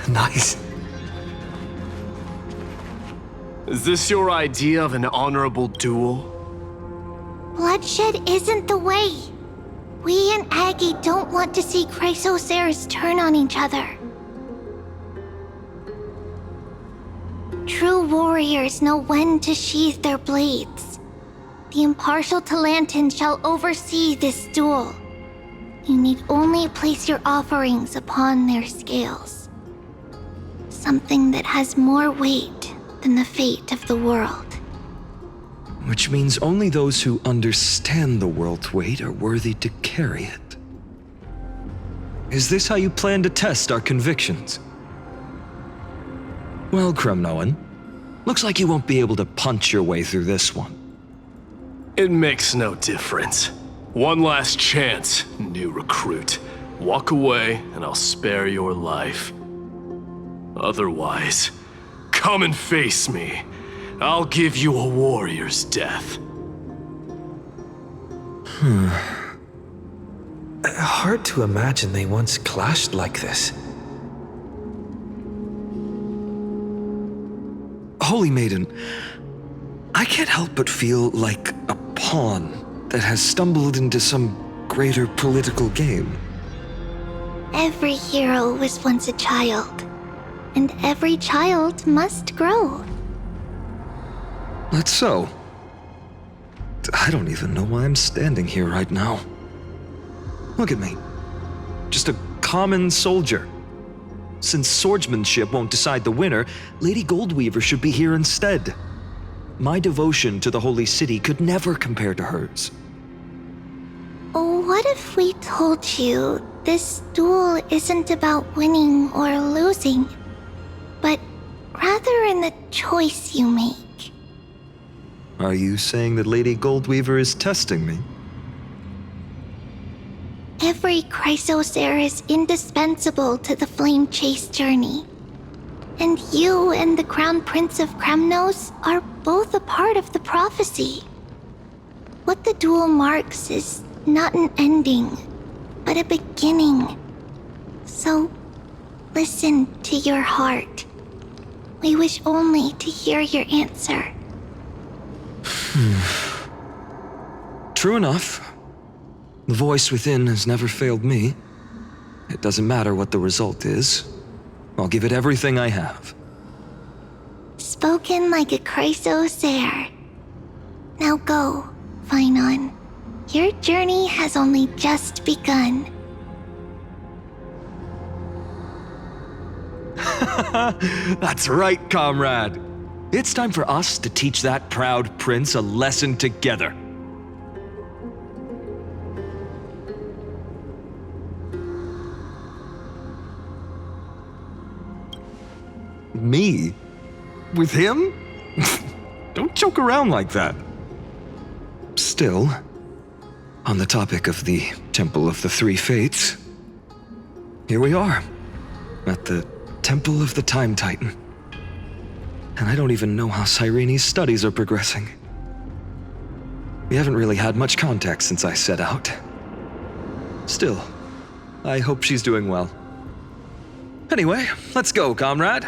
Nice. Is this your idea of an honorable duel? Bloodshed isn't the way. We and Aggie don't want to see Chrysoceres turn on each other. True warriors know when to sheathe their blades. The impartial Talantan shall oversee this duel. You need only place your offerings upon their scales. Something that has more weight than the fate of the world. Which means only those who understand the world's weight are worthy to carry it. Is this how you plan to test our convictions? Well, Kremnoan, looks like you won't be able to punch your way through this one. It makes no difference. One last chance, new recruit. Walk away and I'll spare your life. Otherwise, come and face me. I'll give you a warrior's death. Hard to imagine they once clashed like this. Holy Maiden, I can't help but feel like a pawn that has stumbled into some greater political game. Every hero was once a child, and every child must grow. That's so. I don't even know why I'm standing here right now. Look at me. Just a common soldier. Since swordsmanship won't decide the winner, Lady Goldweaver should be here instead. My devotion to the Holy City could never compare to hers. What if we told you this duel isn't about winning or losing, but rather in the choice you make? Are you saying that Lady Goldweaver is testing me? Every Chrysocere is indispensable to the Flame Chase journey. And you and the Crown Prince of Kremnos are both a part of the prophecy. What the duel marks is not an ending, but a beginning. So, listen to your heart. We wish only to hear your answer. True enough. The voice within has never failed me. It doesn't matter what the result is. I'll give it everything I have. Spoken like a Chrysocere. Now go, Finon. Your journey has only just begun. That's right, comrade. It's time for us to teach that proud prince a lesson together. Me? With him? Don't joke around like that. Still, on the topic of the Temple of the Three Fates, here we are, at the Temple of the Time Titan. And I don't even know how Cyrene's studies are progressing. We haven't really had much contact since I set out. Still, I hope she's doing well. Anyway, let's go, comrade.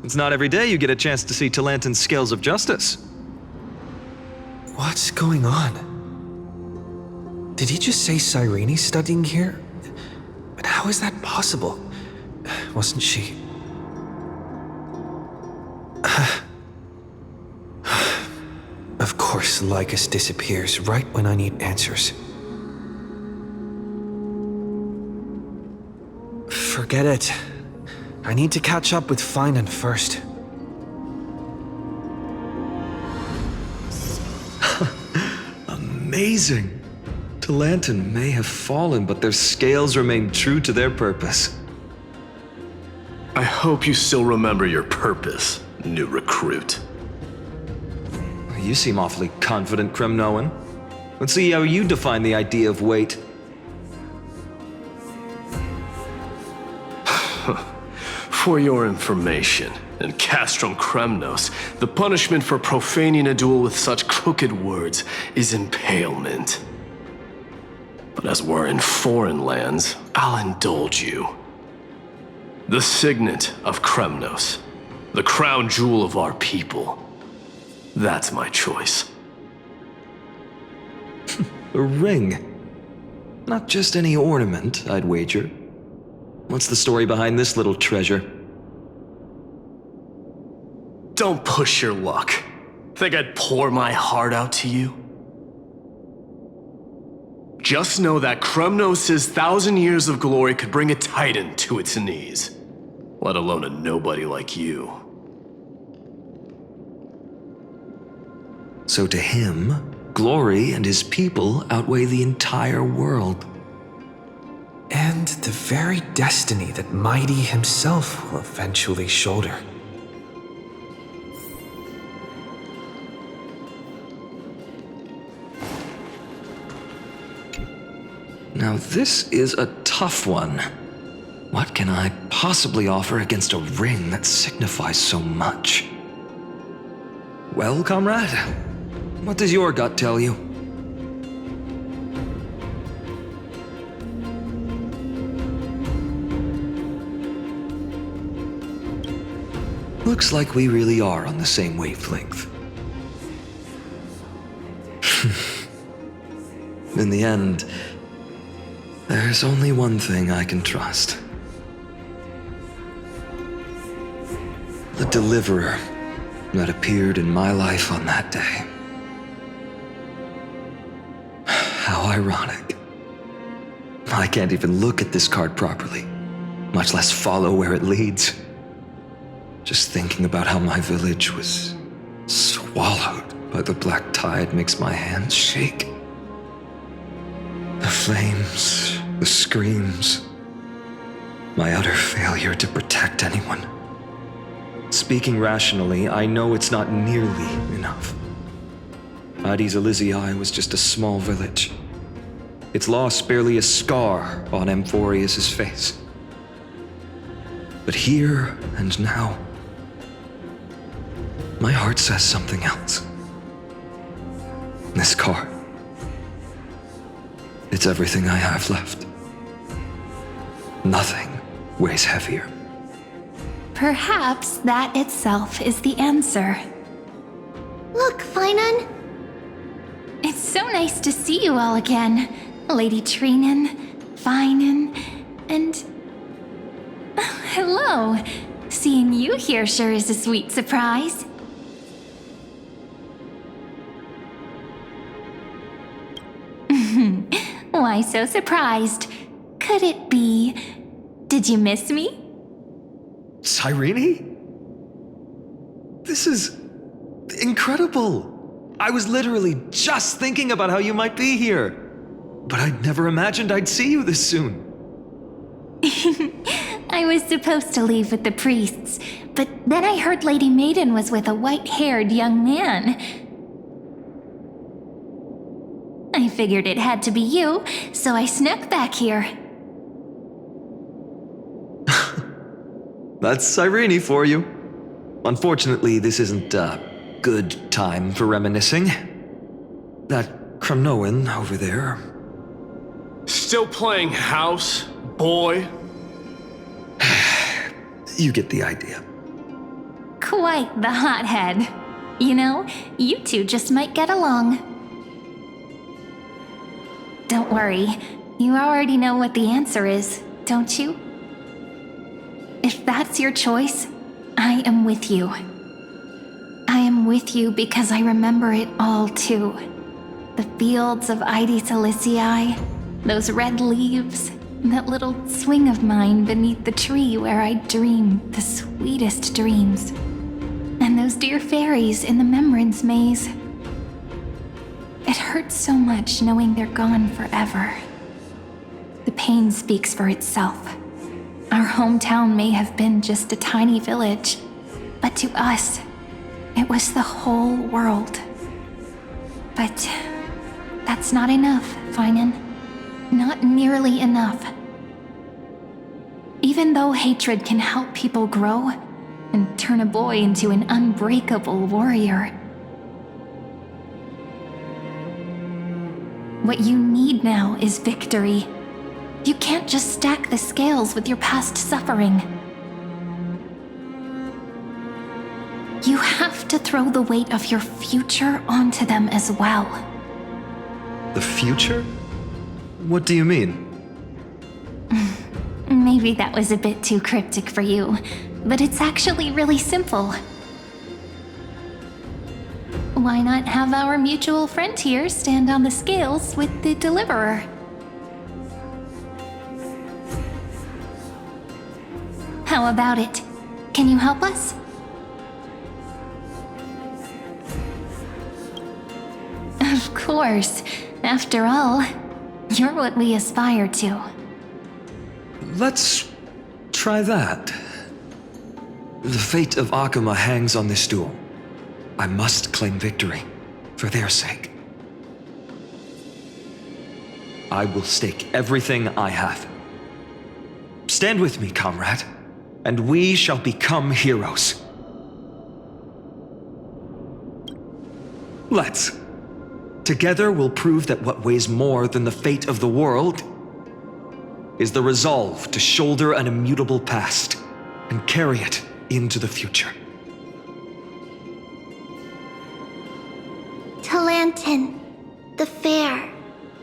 It's not every day you get a chance to see Talantan's scales of justice. What's going on? Did he just say Cyrene's studying here? But how is that possible? Wasn't she... Of course, Lycus disappears right when I need answers. Forget it. I need to catch up with Finon first. Amazing. Talantan may have fallen, but their scales remain true to their purpose. I hope you still remember your purpose, new recruit. You seem awfully confident, Kremnoan. Let's see how you define the idea of weight. For your information, in Castrum Kremnos, the punishment for profaning a duel with such crooked words is impalement. But as we're in foreign lands, I'll indulge you. The signet of Kremnos. The crown jewel of our people. That's my choice. A ring. Not just any ornament, I'd wager. What's the story behind this little treasure? Don't push your luck. Think I'd pour my heart out to you? Just know that Kremnos' 1,000 years of glory could bring a titan to its knees. Let alone a nobody like you. So to him, glory and his people outweigh the entire world. And the very destiny that Mighty himself will eventually shoulder. Now this is a tough one. What can I possibly offer against a ring that signifies so much? Well, comrade, what does your gut tell you? Looks like we really are on the same wavelength. In the end, there's only one thing I can trust. The deliverer that appeared in my life on that day. How ironic. I can't even look at this card properly, much less follow where it leads. Just thinking about how my village was swallowed by the black tide makes my hands shake. The flames, the screams, my utter failure to protect anyone. Speaking rationally, I know it's not nearly enough. Addis Elysiae was just a small village. Its loss barely a scar on Amphorius' face. But here and now, my heart says something else. This card. It's everything I have left. Nothing weighs heavier. Perhaps that itself is the answer. Look, Finan. It's so nice to see you all again. Lady Treenan, Finan, and... hello. Seeing you here sure is a sweet surprise. Why so surprised? Could it be... Did you miss me? Cyrene? This is incredible. I was literally just thinking about how you might be here. But I'd never imagined I'd see you this soon. I was supposed to leave with the priests, but then I heard Lady Maiden was with a white-haired young man. I figured it had to be you, so I snuck back here. That's Cyrene for you. Unfortunately, this isn't a good time for reminiscing. That Kremnoan over there. Still playing house, boy? You get the idea. Quite the hothead. You know, you two just might get along. Don't worry, you already know what the answer is, don't you? If that's your choice, I am with you. I am with you because I remember it all too. The fields of Addis Elysiae, those red leaves, that little swing of mine beneath the tree where I dream the sweetest dreams. And those dear fairies in the Memorance Maze. It hurts so much knowing they're gone forever. The pain speaks for itself. Our hometown may have been just a tiny village, but to us, it was the whole world. But that's not enough, Finan. Not nearly enough. Even though hatred can help people grow and turn a boy into an unbreakable warrior, what you need now is victory. You can't just stack the scales with your past suffering. You have to throw the weight of your future onto them as well. The future? What do you mean? Maybe that was a bit too cryptic for you, but it's actually really simple. Why not have our mutual friend here stand on the scales with the deliverer? How about it? Can you help us? Of course. After all, you're what we aspire to. Let's try that. The fate of Akuma hangs on this duel. I must claim victory, for their sake. I will stake everything I have. Stand with me, comrade, and we shall become heroes. Let's. Together we'll prove that what weighs more than the fate of the world is the resolve to shoulder an immutable past and carry it into the future. Talantin, the fair,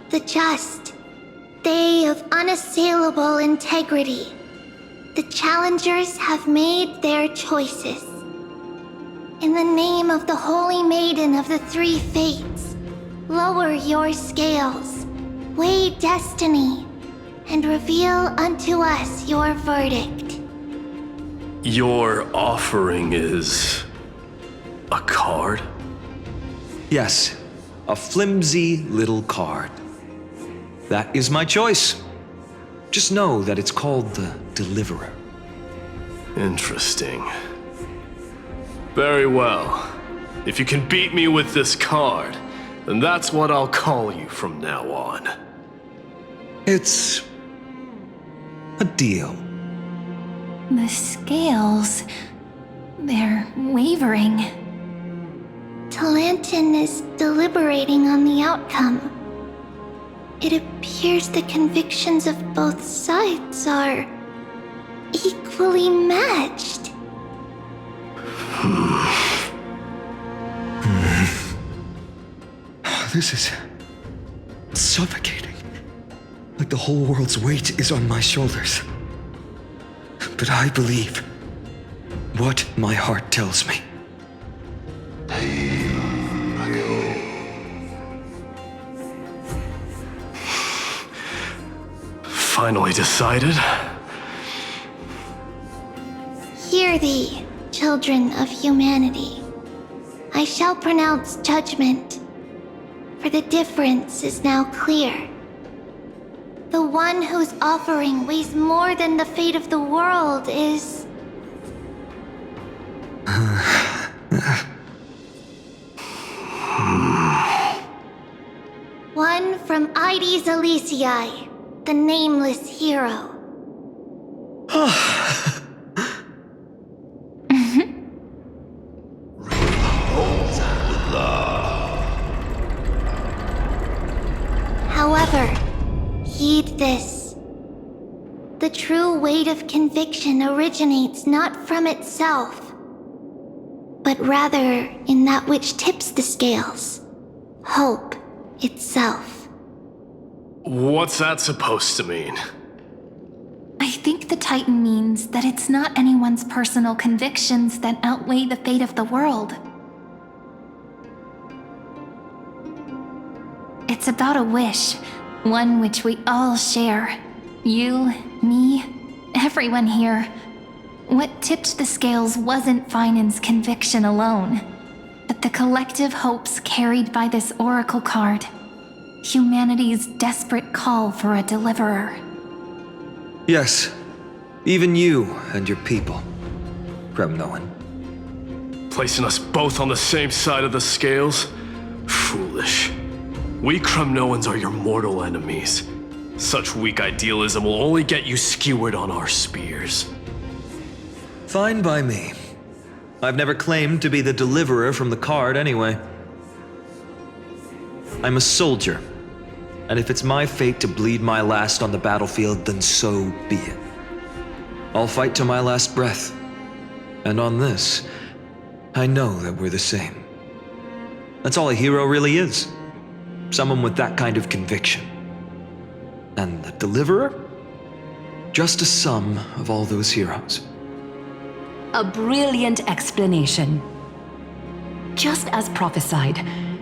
the just, they of unassailable integrity. The challengers have made their choices. In the name of the Holy Maiden of the Three Fates, lower your scales, weigh destiny, and reveal unto us your verdict. Your offering is a card? Yes, a flimsy little card. That is my choice. Just know that it's called the Deliverer. Interesting. Very well. If you can beat me with this card, then that's what I'll call you from now on. It's a deal. The scales... they're wavering. Talantin is deliberating on the outcome. It appears the convictions of both sides are equally matched. This is suffocating. Like the whole world's weight is on my shoulders. But I believe what my heart tells me. Finally decided? Hear thee, children of humanity. I shall pronounce judgment, for the difference is now clear. The one whose offering weighs more than the fate of the world is... one from Ides Elysiae, the nameless hero. However, heed this. The true weight of conviction originates not from itself, but rather in that which tips the scales, hope itself. What's that supposed to mean? I think the Titan means that it's not anyone's personal convictions that outweigh the fate of the world. It's about a wish, one which we all share. You, me, everyone here. What tipped the scales wasn't Finan's conviction alone, but the collective hopes carried by this oracle card. Humanity's desperate call for a deliverer. Yes, even you and your people, Kremnoan. Placing us both on the same side of the scales? Foolish. We Kremnoans are your mortal enemies. Such weak idealism will only get you skewered on our spears. Fine by me. I've never claimed to be the deliverer from the card anyway. I'm a soldier, and if it's my fate to bleed my last on the battlefield, then so be it. I'll fight to my last breath. And on this, I know that we're the same. That's all a hero really is. Someone with that kind of conviction. And the Deliverer? Just a sum of all those heroes. A brilliant explanation. Just as prophesied,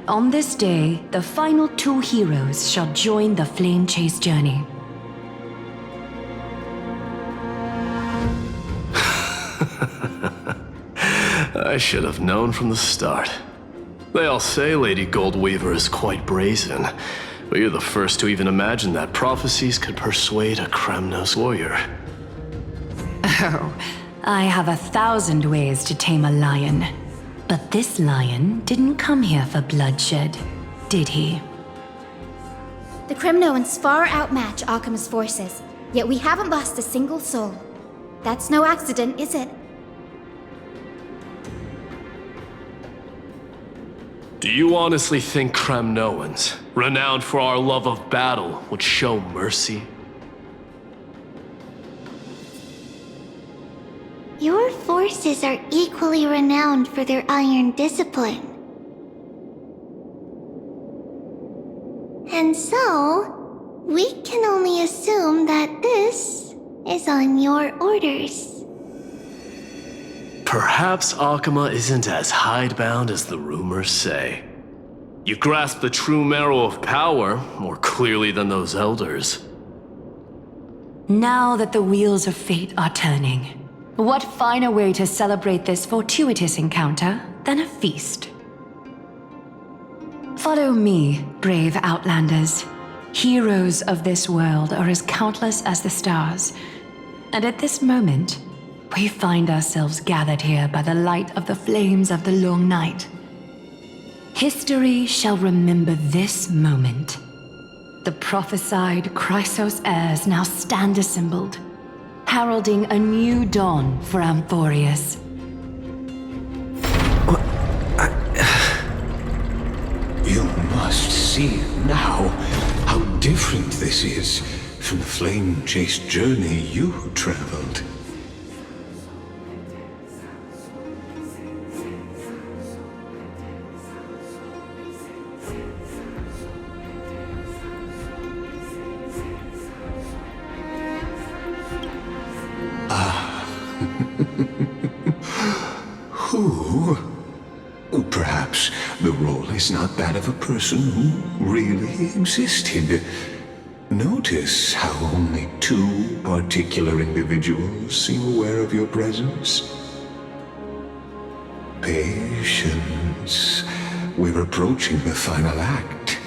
on this day, the final 2 heroes shall join the flame chase journey. I should have known from the start. They all say Lady Goldweaver is quite brazen, but you're the first to even imagine that prophecies could persuade a Kremnos warrior. Oh, I have 1,000 ways to tame a lion. But this lion didn't come here for bloodshed, did he? The Kremnoans far outmatch Arkham's forces, yet we haven't lost a single soul. That's no accident, is it? Do you honestly think Kremnoans, renowned for our love of battle, would show mercy? Your forces are equally renowned for their iron discipline. And so, we can only assume that this is on your orders. Perhaps Akama isn't as hidebound as the rumors say. You grasp the true marrow of power more clearly than those elders. Now that the wheels of fate are turning, what finer way to celebrate this fortuitous encounter than a feast? Follow me, brave Outlanders. Heroes of this world are as countless as the stars. And at this moment, we find ourselves gathered here by the light of the flames of the long night. History shall remember this moment. The prophesied Chrysos heirs now stand assembled, heralding a new dawn for Amphorius. You must see now how different this is from the flame-chased journey you traveled. Who? Perhaps the role is not that of a person who really existed. Notice how only 2 particular individuals seem aware of your presence. Patience. We're approaching the final act.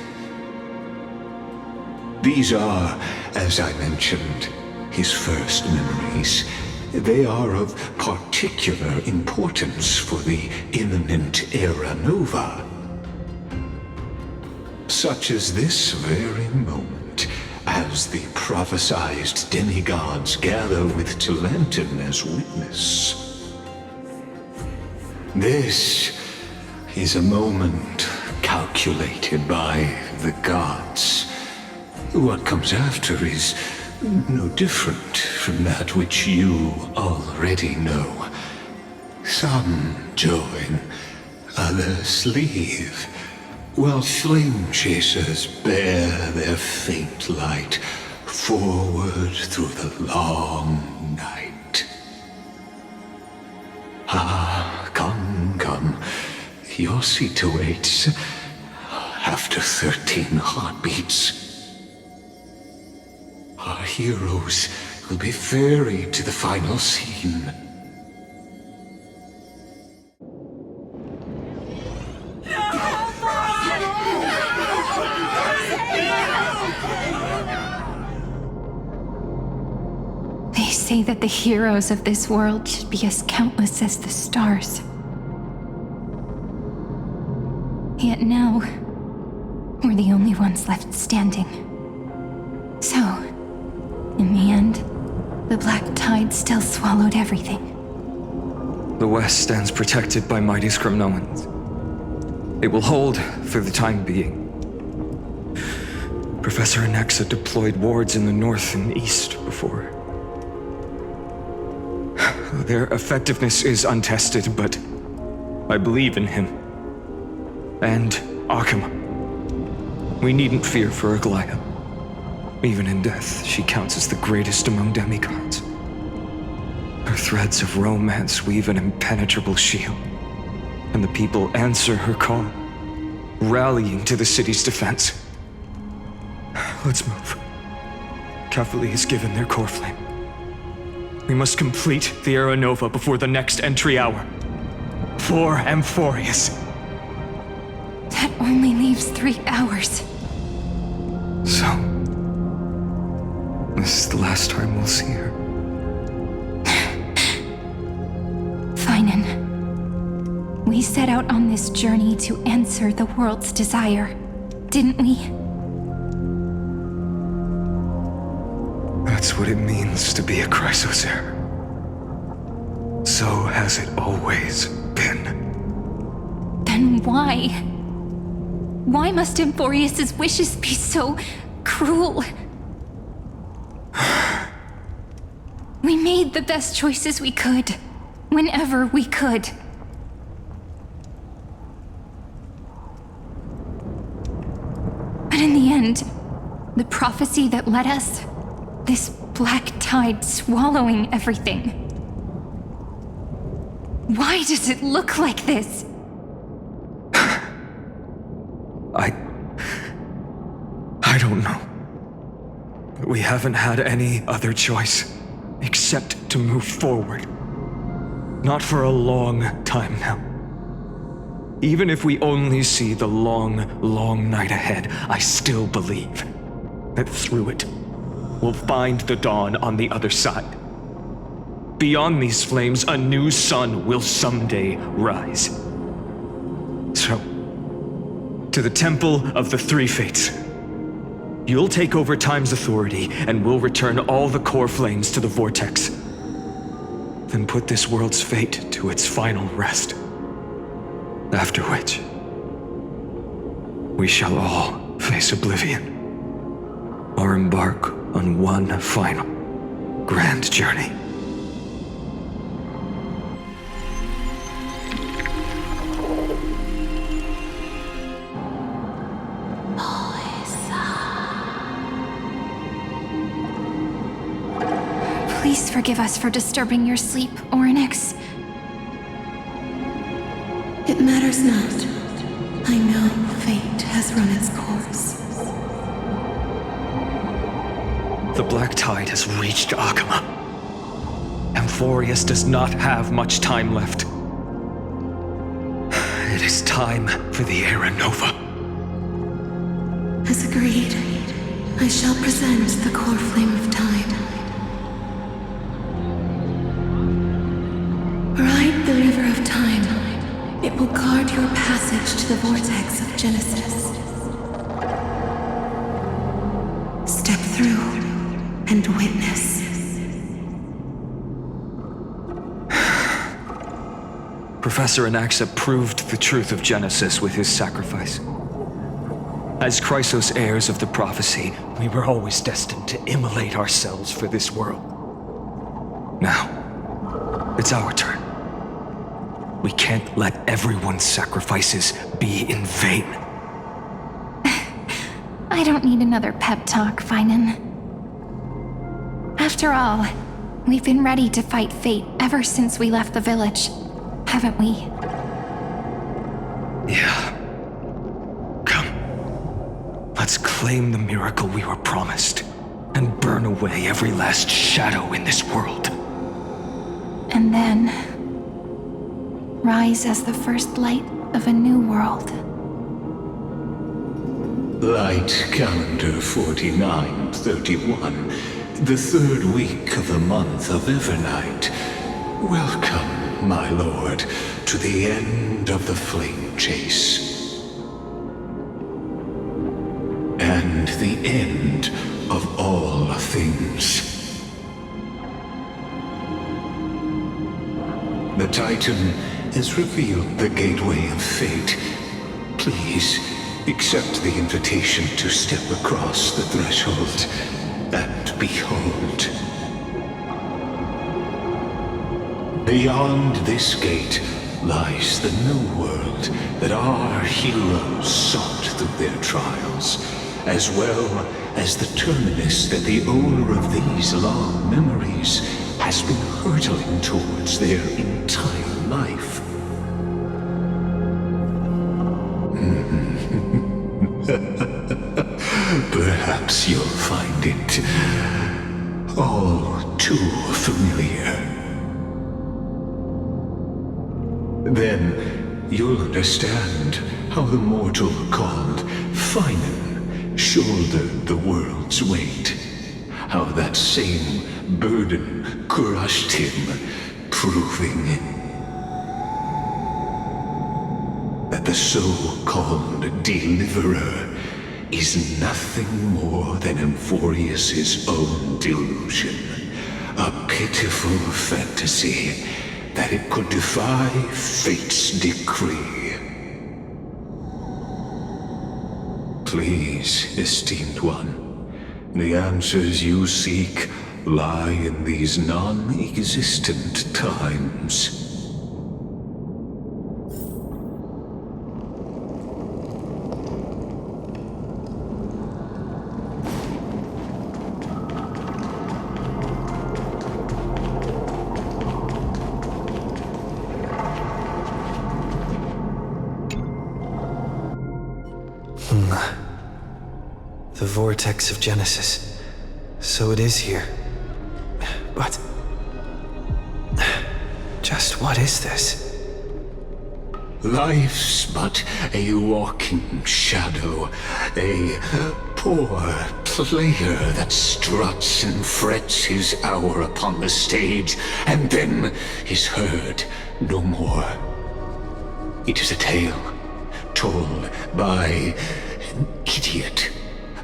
These are, as I mentioned, his first memories. They are of particular importance for the imminent Era Nova. Such as this very moment, as the prophesized demigods gather with Talenton as witness. This is a moment calculated by the gods. What comes after is no different from that which you already know. Some join, others leave, while flame chasers bear their faint light forward through the long night. Ah, come, your seat awaits after 13 heartbeats. Our heroes will be ferried to the final scene. They say that the heroes of this world should be as countless as the stars. Yet now, we're the only ones left standing. So, in the end, the black tide still swallowed everything. The West stands protected by mighty Kremnoans. It will hold for the time being. Professor Anexa deployed wards in the north and east before. Their effectiveness is untested, but I believe in him. And Akama. We needn't fear for Aglaya. Even in death, she counts as the greatest among demigods. Her threads of romance weave an impenetrable shield, and the people answer her call, rallying to the city's defense. Let's move. Cavalli has given their core flame. We must complete the Era Nova before the next entry hour. For Amphorius. That only leaves 3 hours. So, this is the last time we'll see her. Finan, we set out on this journey to answer the world's desire, didn't we? That's what it means to be a Chrysosaur. So has it always been. Then why? Why must Amphorius' wishes be so cruel? We made the best choices we could, whenever we could. But in the end, the prophecy that led us, this black tide swallowing everything. Why does it look like this? I don't know. But we haven't had any other choice except to move forward. Not for a long time now. Even if we only see the long, long night ahead, I still believe that through it, we'll find the dawn on the other side. Beyond these flames, a new sun will someday rise. So, to the Temple of the Three Fates. You'll take over Time's authority, and we'll return all the core flames to the Vortex. Then put this world's fate to its final rest. After which, we shall all face oblivion, or embark on one final grand journey. Please forgive us for disturbing your sleep, Orynyx. It matters not. I know fate has run its course. The black tide has reached Akama. Amphorius does not have much time left. It is time for the Era Nova. As agreed, I shall present the core flame of time. Ride the river of time. It will guard your passage to the vortex of Genesis. Step through and witness. Professor Anaxa proved the truth of Genesis with his sacrifice. As Chrysos heirs of the prophecy, we were always destined to immolate ourselves for this world. Now, it's our turn. We can't let everyone's sacrifices be in vain. I don't need another pep talk, Finan. After all, we've been ready to fight fate ever since we left the village, haven't we? Yeah. Come. Let's claim the miracle we were promised, and burn away every last shadow in this world. And then rise as the first light of a new world. Light calendar 4931, the third week of the month of Evernight. Welcome, my lord, to the end of the flame chase. And the end of all things. The Titan has revealed the gateway of fate. Please, accept the invitation to step across the threshold and behold. Beyond this gate lies the new world that our heroes sought through their trials, as well as the terminus that the owner of these long memories has been hurtling towards their entire life. Perhaps you'll find it all too familiar. Then you'll understand how the mortal called Finan shouldered the world's weight, how that same burden crushed him, proving that the so-called deliverer is nothing more than Emphorius's own delusion, a pitiful fantasy that it could defy fate's decree. Please, esteemed one, the answers you seek lie in these non-existent times. The vortex of Genesis. So it is here. But... just what is this? Life's but a walking shadow, a poor player that struts and frets his hour upon the stage, and then is heard no more. It is a tale told by an idiot,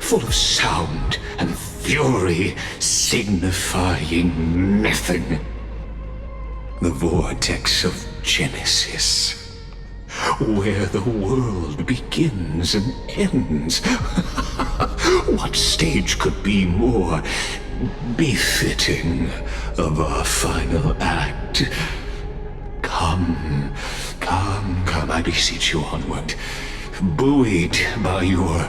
full of sound and fury, signifying nothing. The vortex of Genesis, where the world begins and ends. What stage could be more befitting of our final act? Come, I beseech you onward, buoyed by your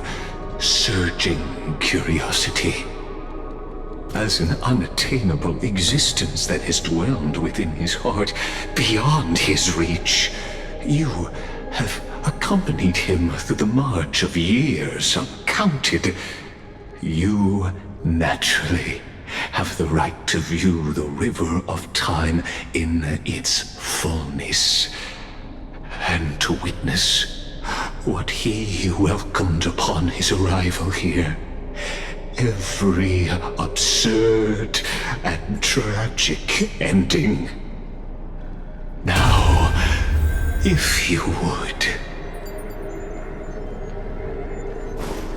surging curiosity. As an unattainable existence that has dwelled within his heart, beyond his reach, you have accompanied him through the march of years uncounted. You naturally have the right to view the river of time in its fullness, and to witness what he welcomed upon his arrival here. Every absurd and tragic ending. Now, if you would.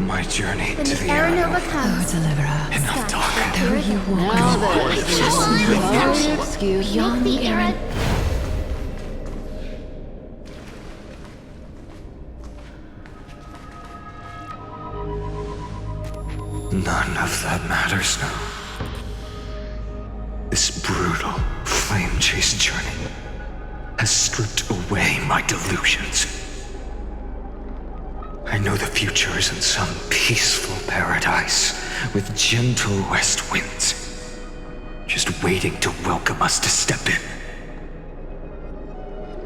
My journey When to the the Aranova Aranova. comes, Deliverer. Enough talk. Though you walk Beyond the era. None of that matters now. This brutal, flame-chased journey has stripped away my delusions. I know the future is in some peaceful paradise with gentle west winds, just waiting to welcome us to step in.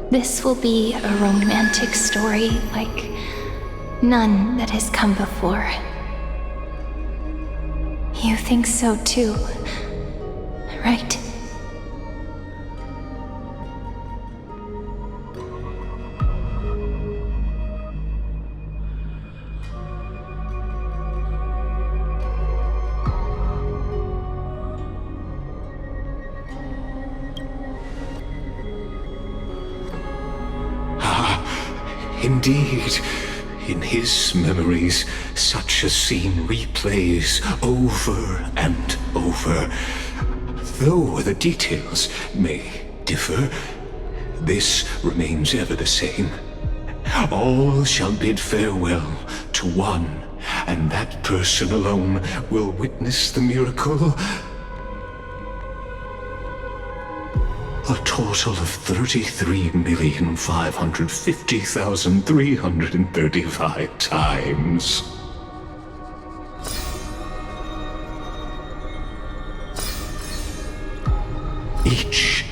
This will be a romantic story like none that has come before. You think so too, right? Indeed, in his memories, such a scene replays over and over. Though the details may differ, this remains ever the same. All shall bid farewell to one, and that person alone will witness the miracle a total of 33,550,335 times. Each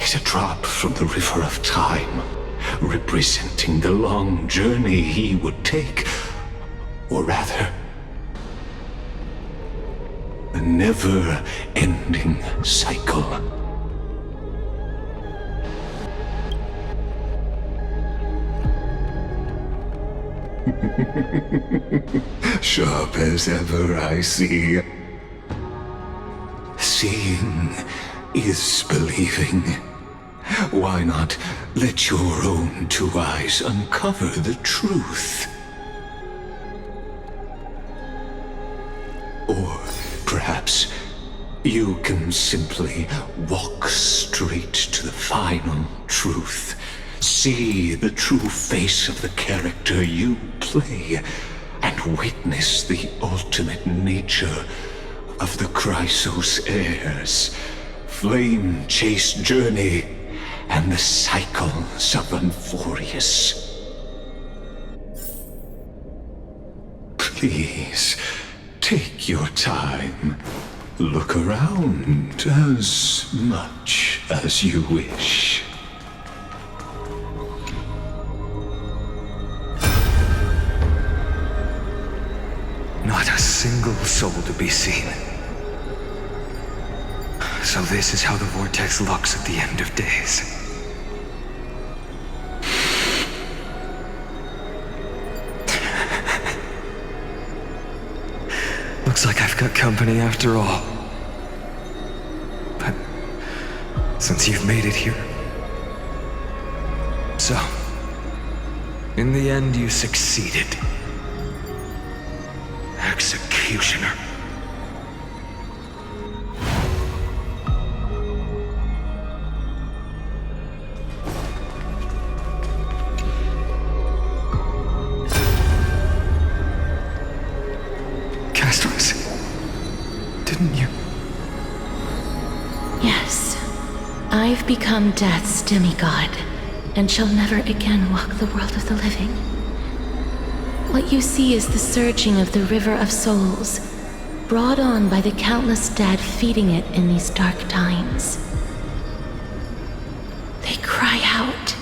is a drop from the river of time, representing the long journey he would take, or rather, a never-ending cycle. Sharp as ever, I see. Seeing is believing. Why not let your own two eyes uncover the truth? Or perhaps you can simply walk straight to the final truth. See the true face of the character you play, and witness the ultimate nature of the Chrysos heirs, flame chase journey, and the cycles of Unforius. Please, take your time. Look around as much as you wish. Not a single soul to be seen. So this is how the vortex looks at the end of days. Looks like I've got company after all. But since you've made it here... So, in the end you succeeded. Executioner. Castros, didn't you? Yes. I've become Death's demigod, and shall never again walk the world of the living. What you see is the surging of the river of souls, brought on by the countless dead feeding it in these dark times. They cry out.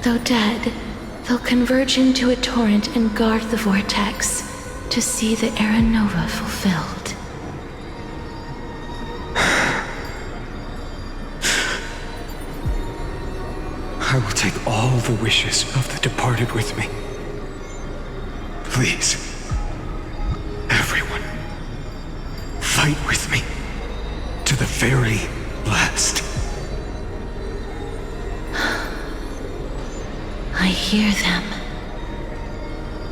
Though dead, they'll converge into a torrent and guard the vortex to see the Era Nova fulfilled. I will take all the wishes of the departed with me. Please, everyone, fight with me to the very last. I hear them.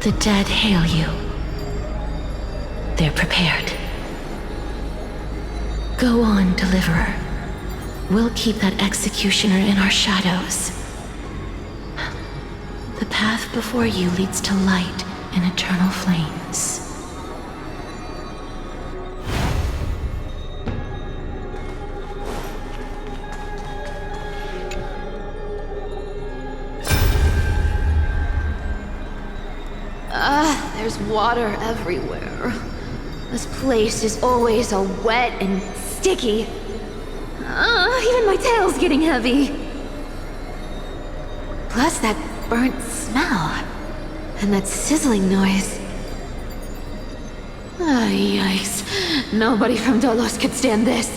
The dead hail you. They're prepared. Go on, Deliverer. We'll keep that executioner in our shadows. The path before you leads to light and eternal flames. There's water everywhere. This place is always so wet and sticky. Even my tail's getting heavy. Plus that burnt smell. And that sizzling noise. Yikes. Nobody from Dolos could stand this.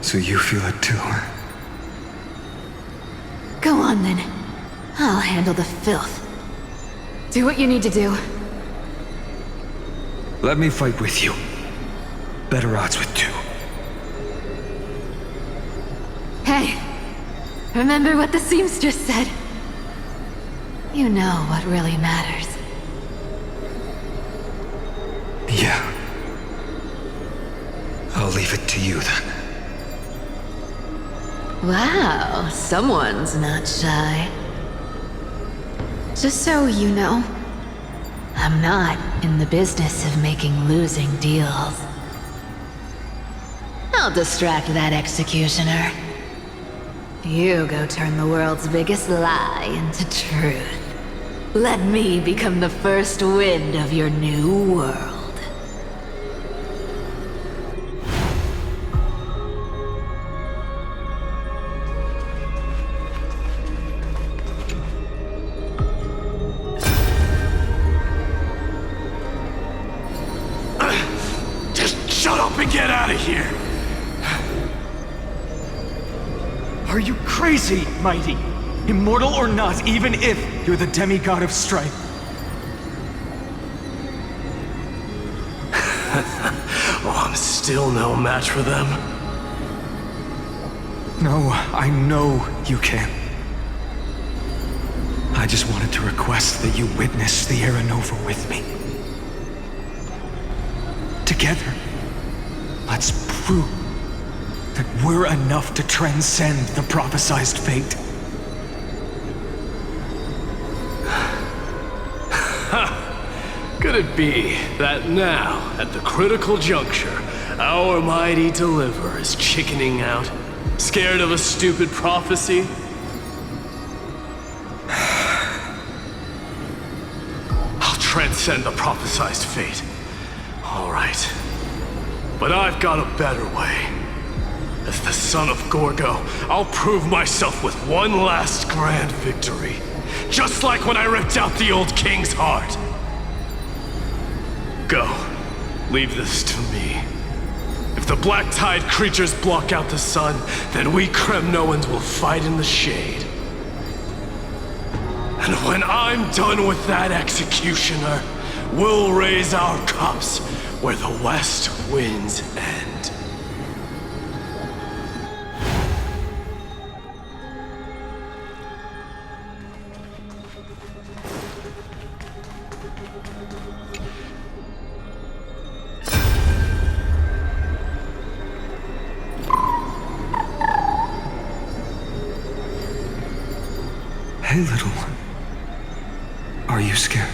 So you feel it too? Go on then. I'll handle the filth. Do what you need to do. Let me fight with you. Better odds with two. Hey, remember what the seamstress said? You know what really matters. Yeah. I'll leave it to you then. Wow, someone's not shy. Just so you know, I'm not in the business of making losing deals. I'll distract that executioner. You go turn the world's biggest lie into truth. Let me become the first wind of your new world. Shut up and get out of here! Are you crazy, Mighty? Immortal or not, even if you're the demigod of strife. Oh, I'm still no match for them. No, I know you can. I just wanted to request that you witness the Era Nova with me. Together, let's prove that we're enough to transcend the prophesized fate. Could it be that now, at the critical juncture, our mighty deliverer is chickening out, scared of a stupid prophecy? I'll transcend the prophesized fate. All right. But I've got a better way. As the son of Gorgo, I'll prove myself with one last grand victory. Just like when I ripped out the old king's heart. Go. Leave this to me. If the black-tide creatures block out the sun, then we Kremnoans will fight in the shade. And when I'm done with that executioner, we'll raise our cups where the west winds end. Hey, little one. Are you scared?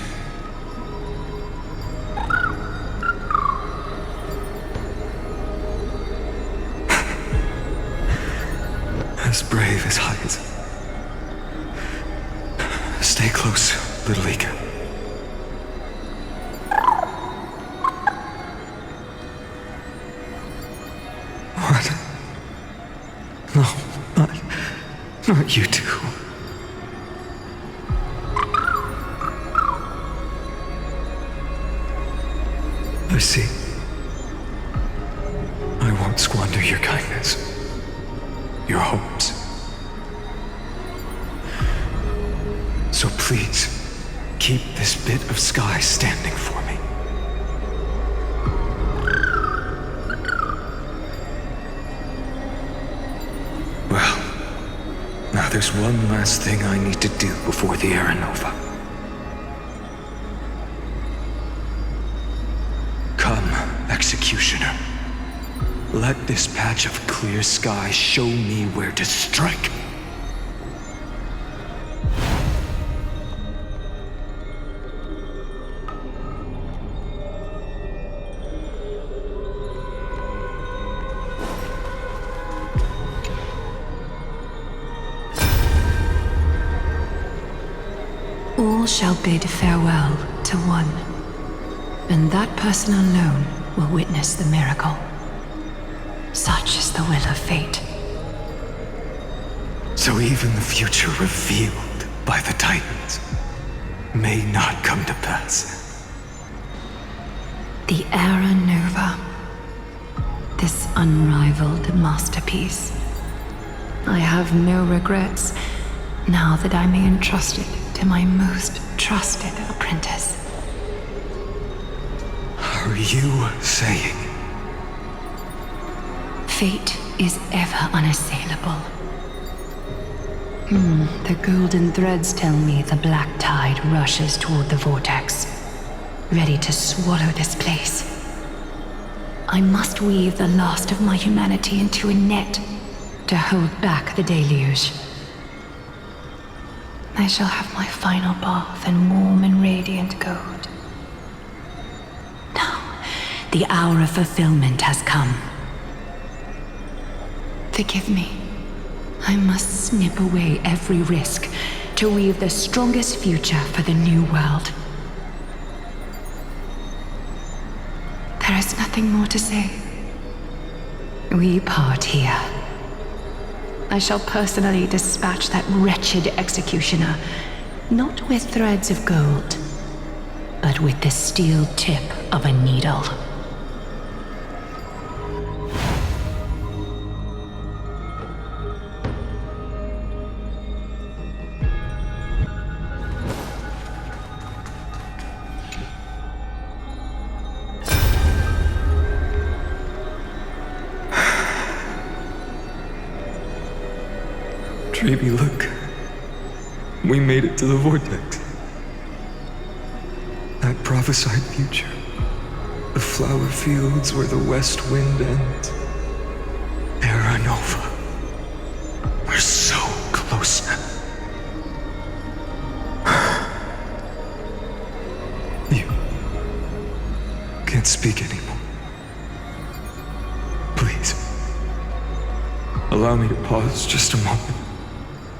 As brave as Hyacinth. Stay close, little Ika. What? No, not you two. I see. I won't squander your kindness, your hopes. So please, keep this bit of sky standing for me. Well, now there's one last thing I need to do before the Era Nova. Executioner. Let this patch of clear sky show me where to strike. All shall bid farewell to one, and that person alone will witness the miracle. Such is the will of fate. So even the future revealed by the Titans may not come to pass. The Era Nova. This unrivaled masterpiece. I have no regrets now that I may entrust it to my most trusted apprentice. Are you saying? Fate is ever unassailable. The golden threads tell me the black tide rushes toward the vortex, ready to swallow this place. I must weave the last of my humanity into a net to hold back the deluge. I shall have my final bath in warm and radiant gold. The hour of fulfillment has come. Forgive me. I must snip away every risk to weave the strongest future for the new world. There is nothing more to say. We part here. I shall personally dispatch that wretched executioner, not with threads of gold, but with the steel tip of a needle. Baby, look. We made it to the vortex. That prophesied future. The flower fields where the west wind ends. Terra Nova. We're so close now. You can't speak anymore. Please. Allow me to pause just a moment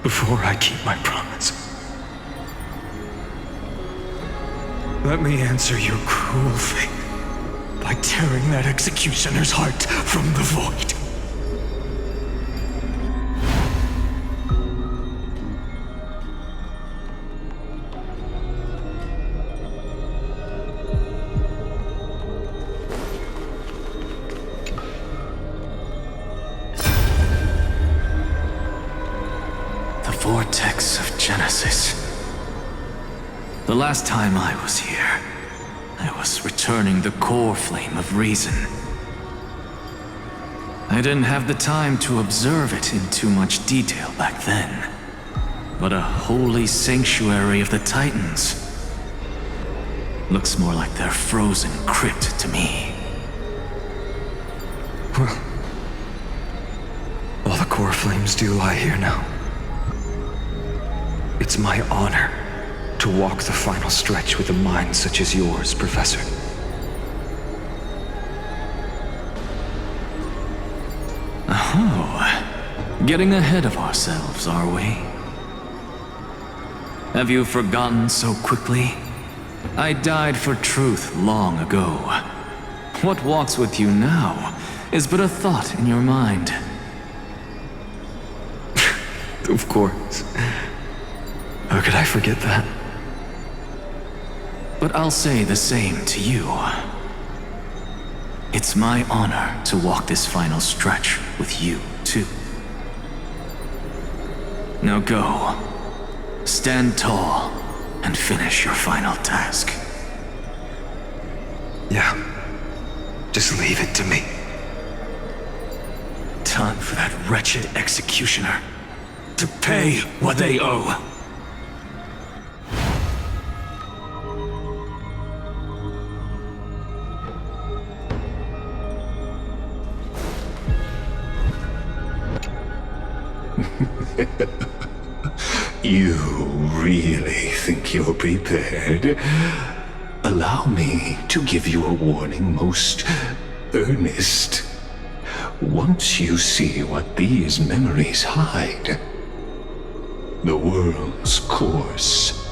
before I keep my promise. Let me answer your cruel fate by tearing that executioner's heart from the void. Vortex of Genesis. The last time I was here, I was returning the core flame of reason. I didn't have the time to observe it in too much detail back then, but a holy sanctuary of the Titans looks more like their frozen crypt to me. Well, all the core flames do lie here now. It's my honor to walk the final stretch with a mind such as yours, Professor. Oh, getting ahead of ourselves, are we? Have you forgotten so quickly? I died for truth long ago. What walks with you now is but a thought in your mind. Of course. How could I forget that? But I'll say the same to you. It's my honor to walk this final stretch with you, too. Now go. Stand tall and finish your final task. Yeah. Just leave it to me. Time for that wretched executioner to pay what they owe. You really think you're prepared? Allow me to give you a warning, most earnest. Once you see what these memories hide, the world's course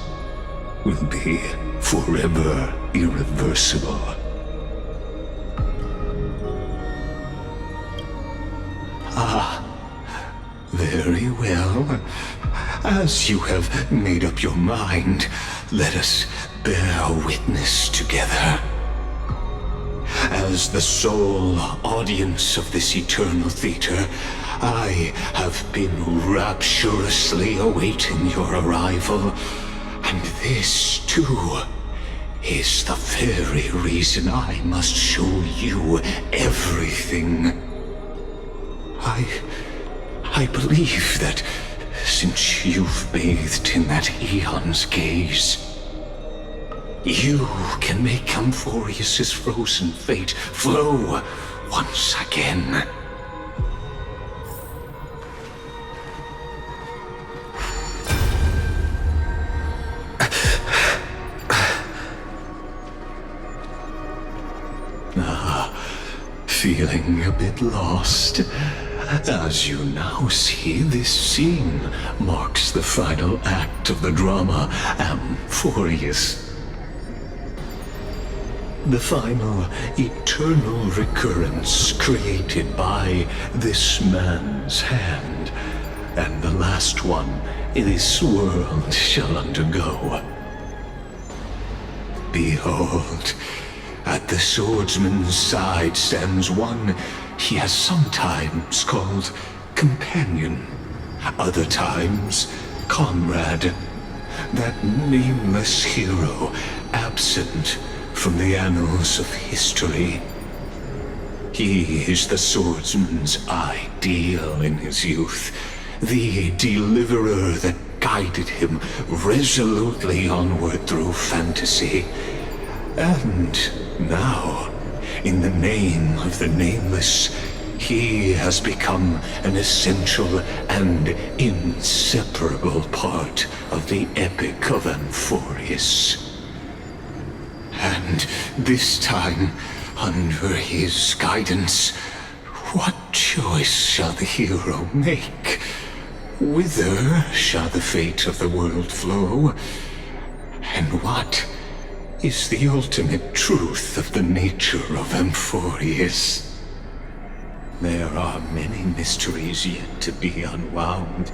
will be forever irreversible. Very well. As you have made up your mind, let us bear witness together. As the sole audience of this eternal theater, I have been rapturously awaiting your arrival. And this, too, is the very reason I must show you everything. I believe that since you've bathed in that eon's gaze, you can make Amphorius's frozen fate flow once again. Feeling a bit lost? As you now see, this scene marks the final act of the drama Amphorius. The final eternal recurrence created by this man's hand, and the last one this world shall undergo. Behold, at the swordsman's side stands one he has sometimes called companion, other times comrade, that nameless hero absent from the annals of history. He is the swordsman's ideal in his youth, the deliverer that guided him resolutely onward through fantasy. And now, in the name of the Nameless, he has become an essential and inseparable part of the epic of Amphorius. And this time, under his guidance, what choice shall the hero make? Whither shall the fate of the world flow? And what is the ultimate truth of the nature of Amphorius? There are many mysteries yet to be unwound,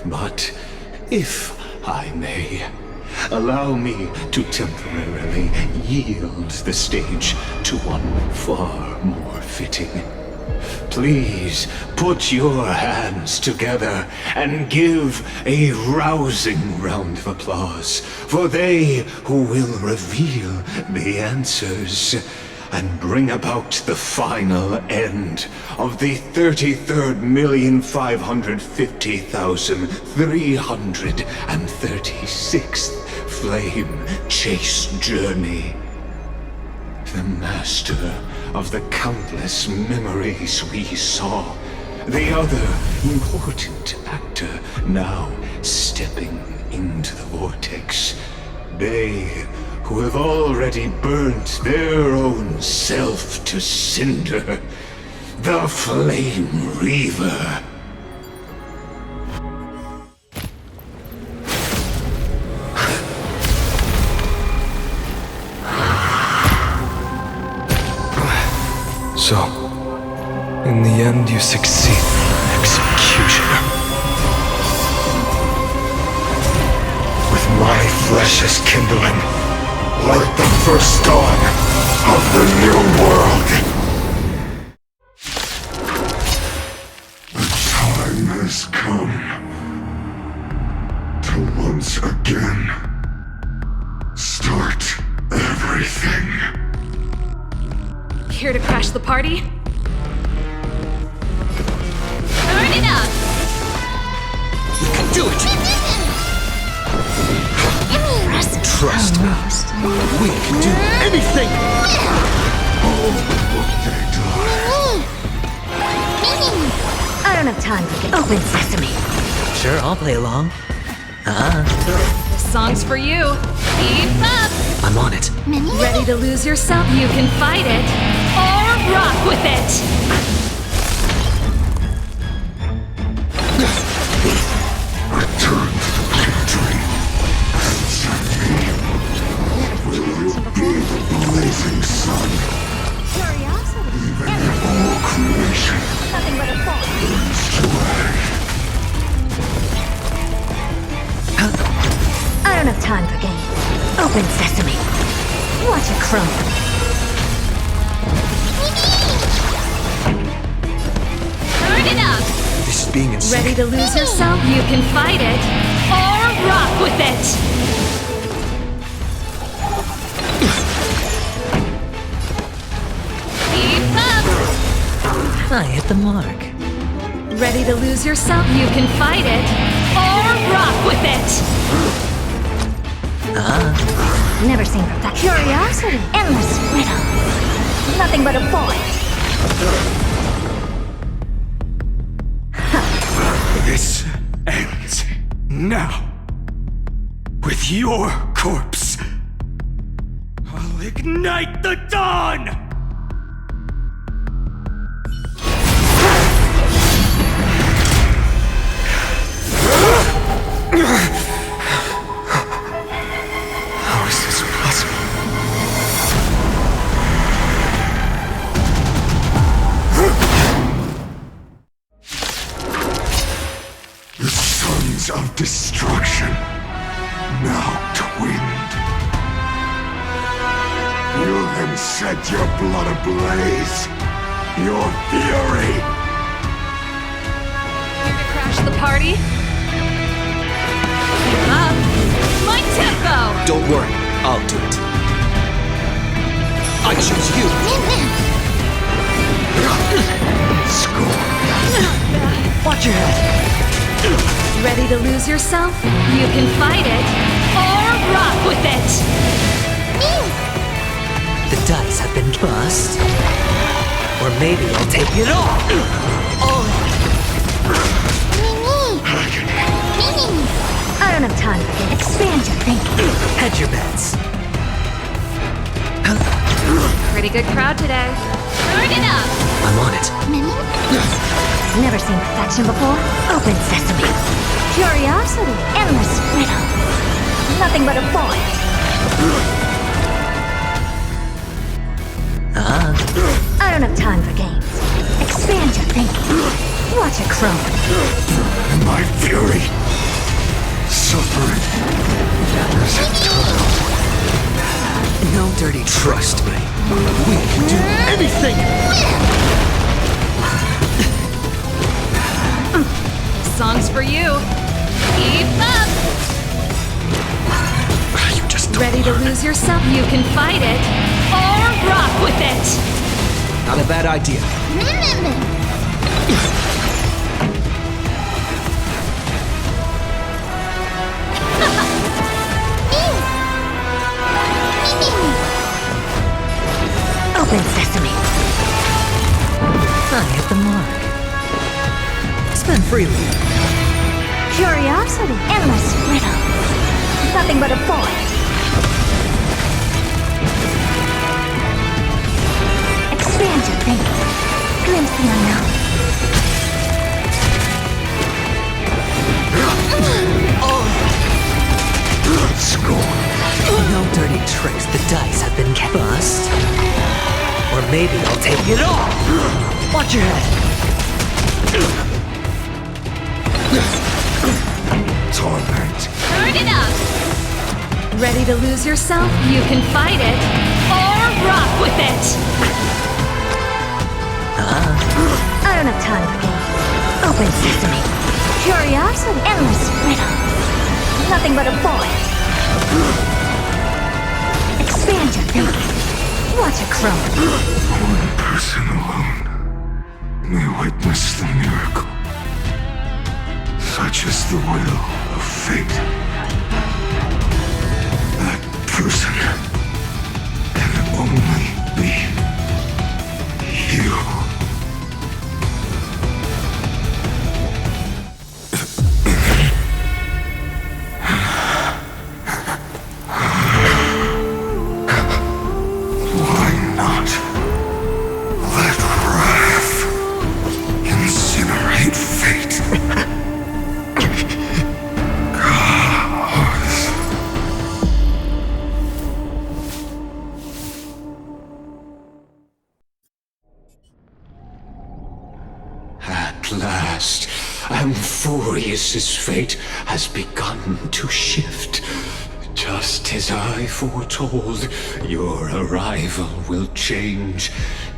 but if I may, allow me to temporarily yield the stage to one far more fitting. Please put your hands together and give a rousing round of applause for they who will reveal the answers and bring about the final end of the 33,550,336th flame chase journey. The master of the countless memories we saw, the other important actor now stepping into the vortex. They who have already burnt their own self to cinder, the Flame Reaver. So, in the end, you succeed. Executioner. With my flesh as kindling, like the first dawn of the new world. The time has come to once again start everything. Here to crash the party? Turn it up! You can do it! Trust me. We can do anything! I don't have time to get open sesame. Sure, I'll play along. This song's for you. Keep up! I'm on it. Ready to lose yourself? You can fight it, or rock with it! Return to the victory. Will you be the blazing sun? Even if all creation burns to ash. I don't have time for games. Open sesame. Watch it crumble. Turn it up! This is being insane. Ready to lose yourself? You can fight it, or rock with it! Keep up! I hit the mark. Ready to lose yourself? You can fight it, or rock with it! Never seen perfection. Curiosity. Endless riddle. Nothing but a void. This ends now. With your corpse. I'll ignite the dawn! winds of destruction now twinned. You then set your blood ablaze, your fury. Here to crash the party? Keep up. My tempo! Don't worry, I'll do it. I choose you. Scorn. Watch your head. Ready to lose yourself? You can fight it, or rock with it! The dice have been bust. Or maybe I'll take it all. I don't have time for it. Expand your thinking. Hedge your bets. Pretty good crowd today. Turn it up! I'm on it. Never seen perfection before? Open sesame. Curiosity. Endless riddle. Nothing but a void. I don't have time for games. Expand your thinking. Watch it chrome. My fury. Suffering. Is eternal. No dirty trust me. We can do anything. Song's for you. Keep up! You just don't Ready to learn. lose yourself? You can fight it, or rock with it! Not a bad idea. Open sesame. I hit the mark. Spend freely. Curiosity. Endless riddle. Nothing but a void. Expand your thinking. Glimpse the unknown. Scorn. No dirty tricks. The dice have been bust. Or maybe I'll take it all. Watch your head. Torment. Turn it up! Ready to lose yourself? You can fight it, or rock with it! I don't have time for games. Open sesame. Curiosity. Endless riddle. Nothing but a void. Expand your thinking. Watch it chrome. One person alone may witness the miracle. Such is the will of fate. That person can only be you. Why not let wrath incinerate fate? At last, Amphorius's fate has begun to shift. Just as I foretold, your arrival will change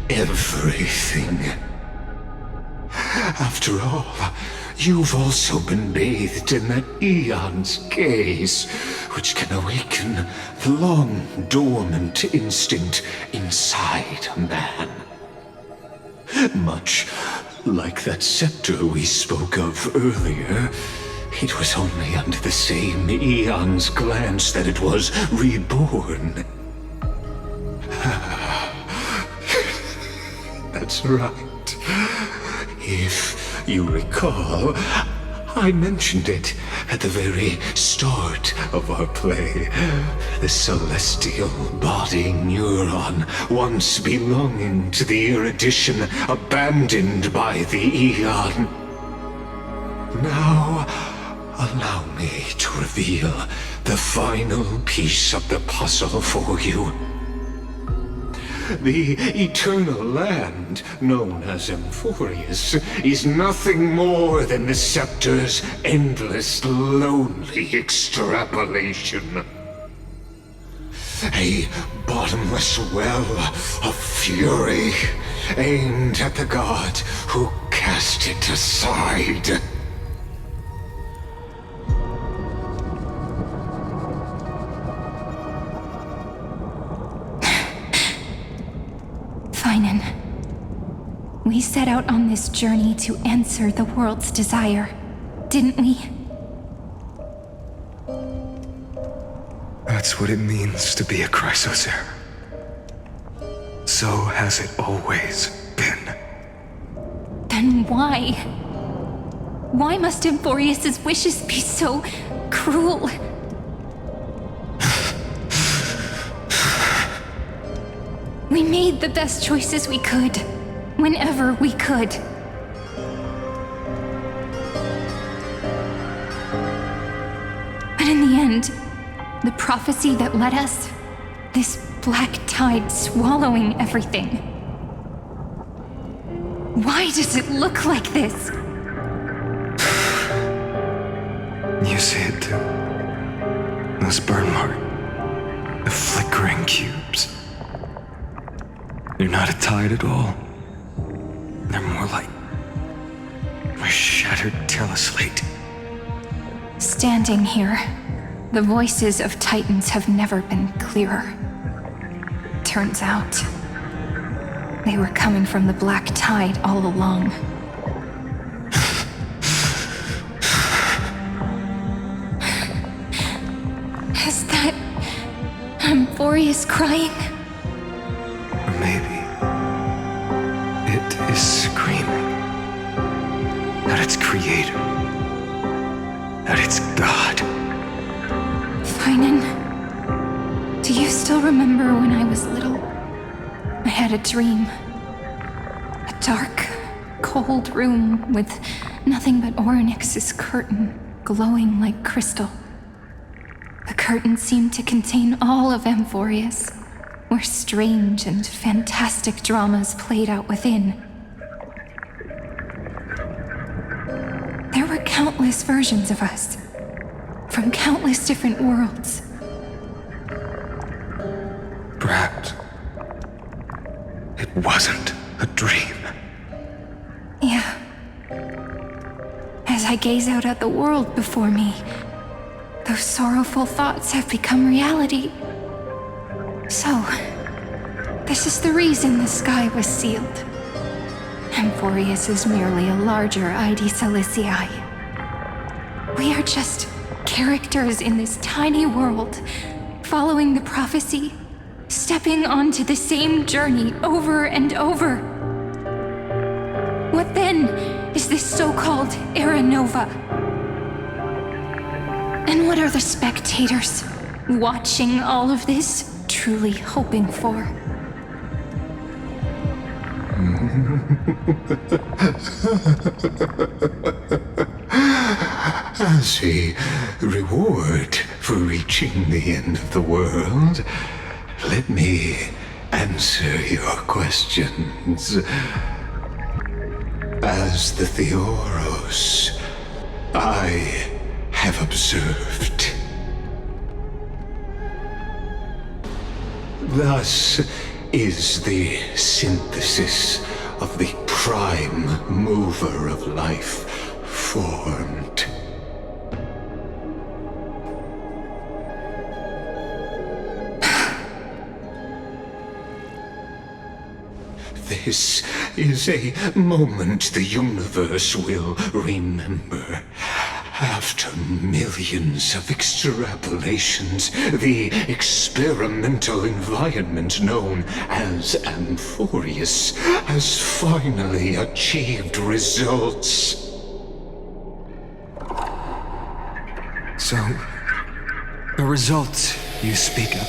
everything. After all, you've also been bathed in that eon's gaze, which can awaken the long-dormant instinct inside a man. Much like that scepter we spoke of earlier, it was only under the same eon's glance that it was reborn. That's right. If you recall, I mentioned it at the very start of our play. The celestial body neuron, once belonging to the erudition abandoned by the eon. Now, allow me to reveal the final piece of the puzzle for you. the eternal land known as Emphorius is nothing more than the scepter's endless, lonely extrapolation. A bottomless well of fury aimed at the god who cast it aside. Finan, we set out on this journey to answer the world's desire, didn't we? That's what it means to be a Chrysosaur. So has it always been. Then why? Why must Emphorius' wishes be so cruel? We made the best choices we could, whenever we could. But in the end, the prophecy that led us, this black tide swallowing everything. Why does it look like this? You see it too. Those burn marks. The flickering cubes. They're not a tide at all. They're more like a shattered teleslate. Standing here, the voices of Titans have never been clearer. Turns out, they were coming from the black tide all along. Is that Emphorius crying? Or maybe it is screaming at its creator, at its god. Finan, do you still remember when I was little? I had a dream. A dark, cold room with nothing but Orynyx's curtain glowing like crystal. The curtain seemed to contain all of Emphorius, where strange and fantastic dramas played out within. There were countless versions of us, from countless different worlds. Perhaps it wasn't a dream. Yeah. As I gaze out at the world before me, those sorrowful thoughts have become reality. So, this is the reason the sky was sealed. Emphorius is merely a larger ID Silicii. We are just characters in this tiny world, following the prophecy, stepping onto the same journey over and over. What then is this so-called Era Nova? And what are the spectators watching all of this truly hoping for? As a reward for reaching the end of the world, let me answer your questions. As the Theoros, I have observed. Thus is the synthesis of the prime mover of life formed. This is a moment the universe will remember. After millions of extrapolations, the experimental environment known as Emphorius has finally achieved results. So, the results you speak of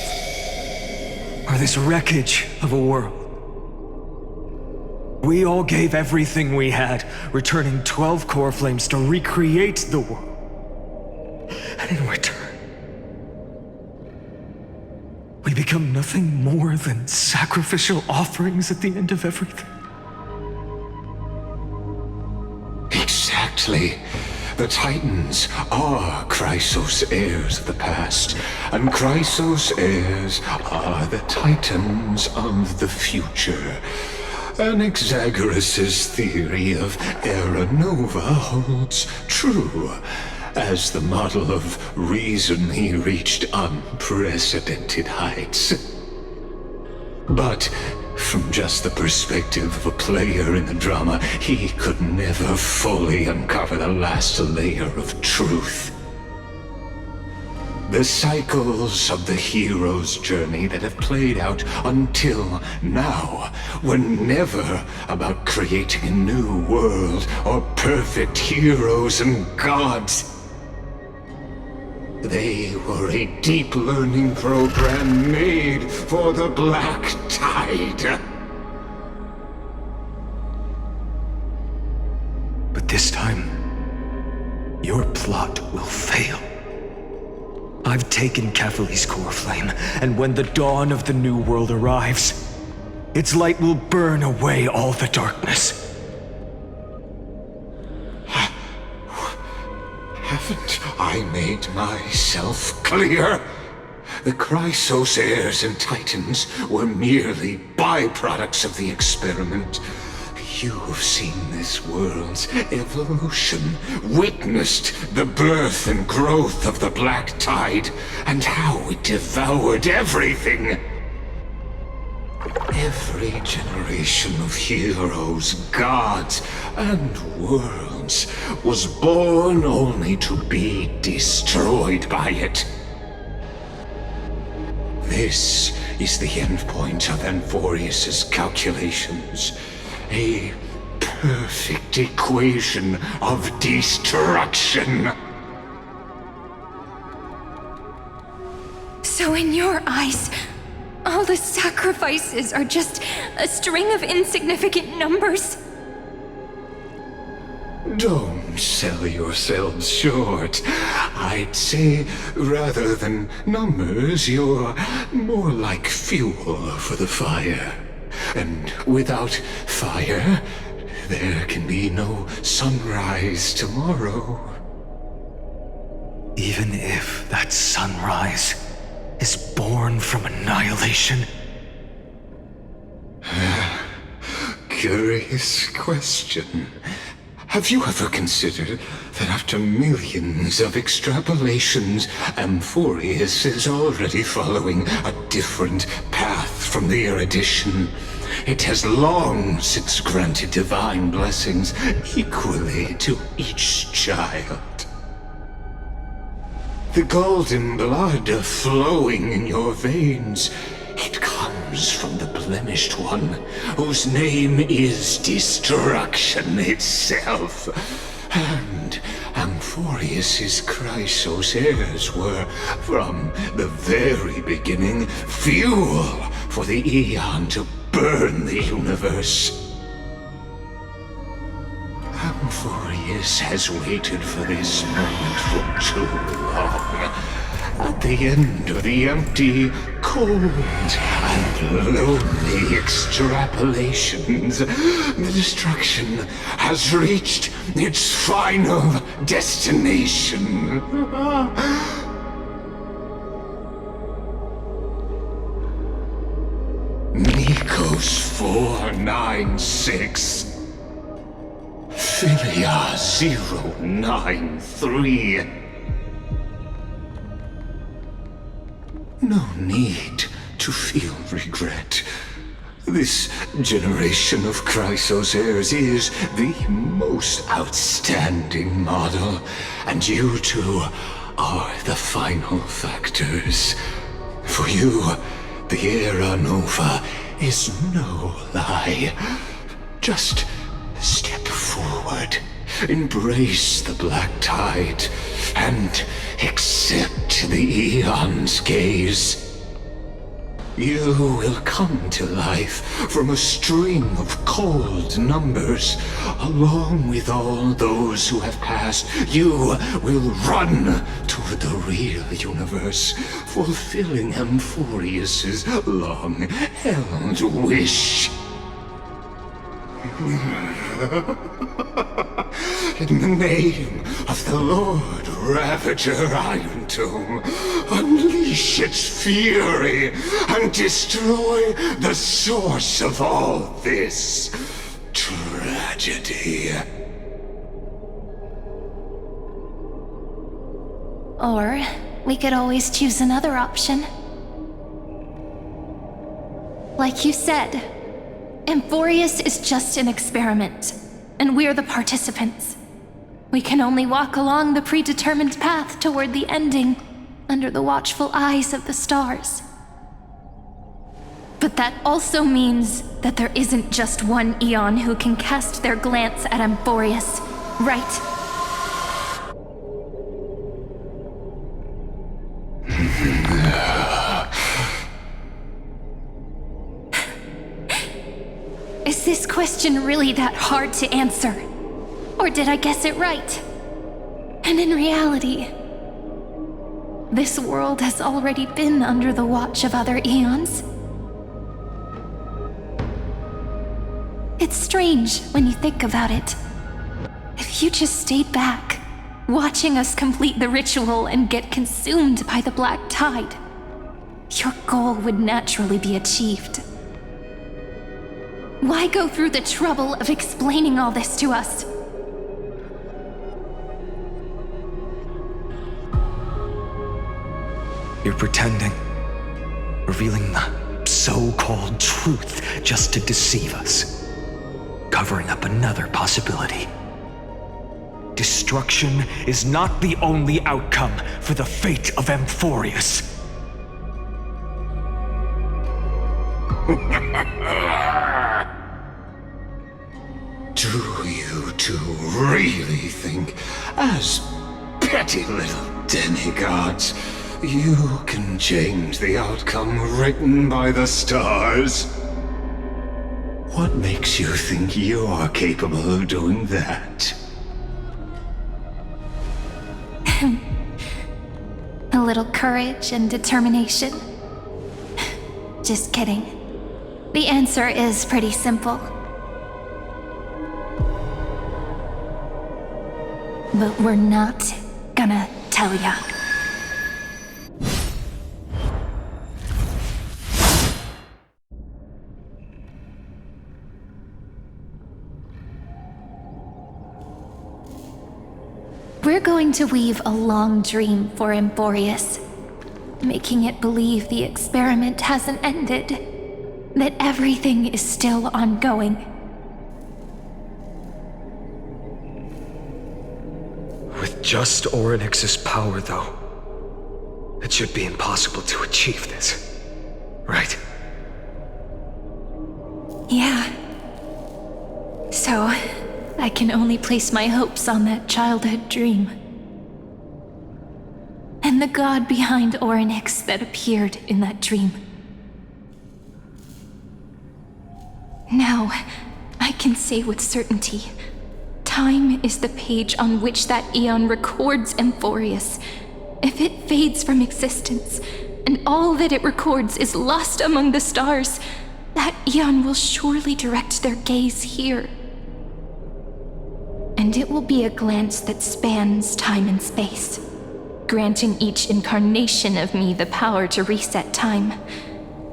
are this wreckage of a world. We all gave everything we had, returning 12 core flames to recreate the world. And in return, we became become nothing more than sacrificial offerings at the end of everything? Exactly. The Titans are Chrysos heirs of the past, and Chrysos heirs are the Titans of the future. Anaxagoras' theory of Era Nova holds true. As the model of reason, he reached unprecedented heights. But from just the perspective of a player in the drama, he could never fully uncover the last layer of truth. The cycles of the hero's journey that have played out until now were never about creating a new world or perfect heroes and gods. They were a deep learning program made for the Black Tide. But this time, your plot will fail. I've taken Catholi's core flame, and when the dawn of the new world arrives, its light will burn away all the darkness. Haven't I made myself clear? The Chrysos heirs and Titans were merely byproducts of the experiment. You've seen this world's evolution, witnessed the birth and growth of the Black Tide, and how it devoured everything. Every generation of heroes, gods, and worlds was born only to be destroyed by it. This is the endpoint of Amphorius' calculations. A perfect equation of destruction. So in your eyes, all the sacrifices are just a string of insignificant numbers? Don't sell yourselves short. I'd say, rather than numbers, you're more like fuel for the fire. And without fire, there can be no sunrise tomorrow. Even if that sunrise is born from annihilation? Curious question. Have you ever considered that after millions of extrapolations, Amphorius is already following a different path from the erudition? It has long since granted divine blessings equally to each child. The golden blood flowing in your veins, it comes from the blemished one, whose name is destruction itself. And Amphorius' Chrysos heirs were, from the very beginning, fuel for the Aeon to burn the universe. Amphorius has waited for this moment for too long. At the end of the empty, cold, and lonely extrapolations, the destruction has reached its final destination. Nikos 496. Philia 093. No need to feel regret. This generation of Chrysos heirs is the most outstanding model, and you two are the final factors. For you, the Era Nova is no lie. Just step forward, embrace the Black Tide, and accept the Aeon's gaze. You will come to life from a string of cold numbers. Along with all those who have passed, you will run toward the real universe, fulfilling Amphorius's long-held wish. In the name of the Lord Ravager Iron Tomb, unleash its fury and destroy the source of all this tragedy. Or we could always choose another option. Like you said, Amphorius is just an experiment, and we're the participants. We can only walk along the predetermined path toward the ending, under the watchful eyes of the stars. But that also means that there isn't just one Eon who can cast their glance at Amphorius, right? Is this question really that hard to answer? Or did I guess it right? And in reality, this world has already been under the watch of other eons. It's strange when you think about it. If you just stayed back, watching us complete the ritual and get consumed by the black tide, your goal would naturally be achieved. Why go through the trouble of explaining all this to us? You're pretending, revealing the so-called truth just to deceive us, covering up another possibility. Destruction is not the only outcome for the fate of Amphorius. Do you two really think, as petty little demigods, you can change the outcome written by the stars? What makes you think you're capable of doing that? A little courage and determination. Just kidding. The answer is pretty simple. But we're not gonna tell ya. We're going to weave a long dream for Amphorius, making it believe the experiment hasn't ended, that everything is still ongoing. With just Orynyx's power, though, it should be impossible to achieve this, right? Yeah. So, I can only place my hopes on that childhood dream. And the god behind Orynyx that appeared in that dream. Now, I can say with certainty, time is the page on which that eon records Amphorius. If it fades from existence, and all that it records is lost among the stars, that eon will surely direct their gaze here. And it will be a glance that spans time and space, granting each incarnation of me the power to reset time,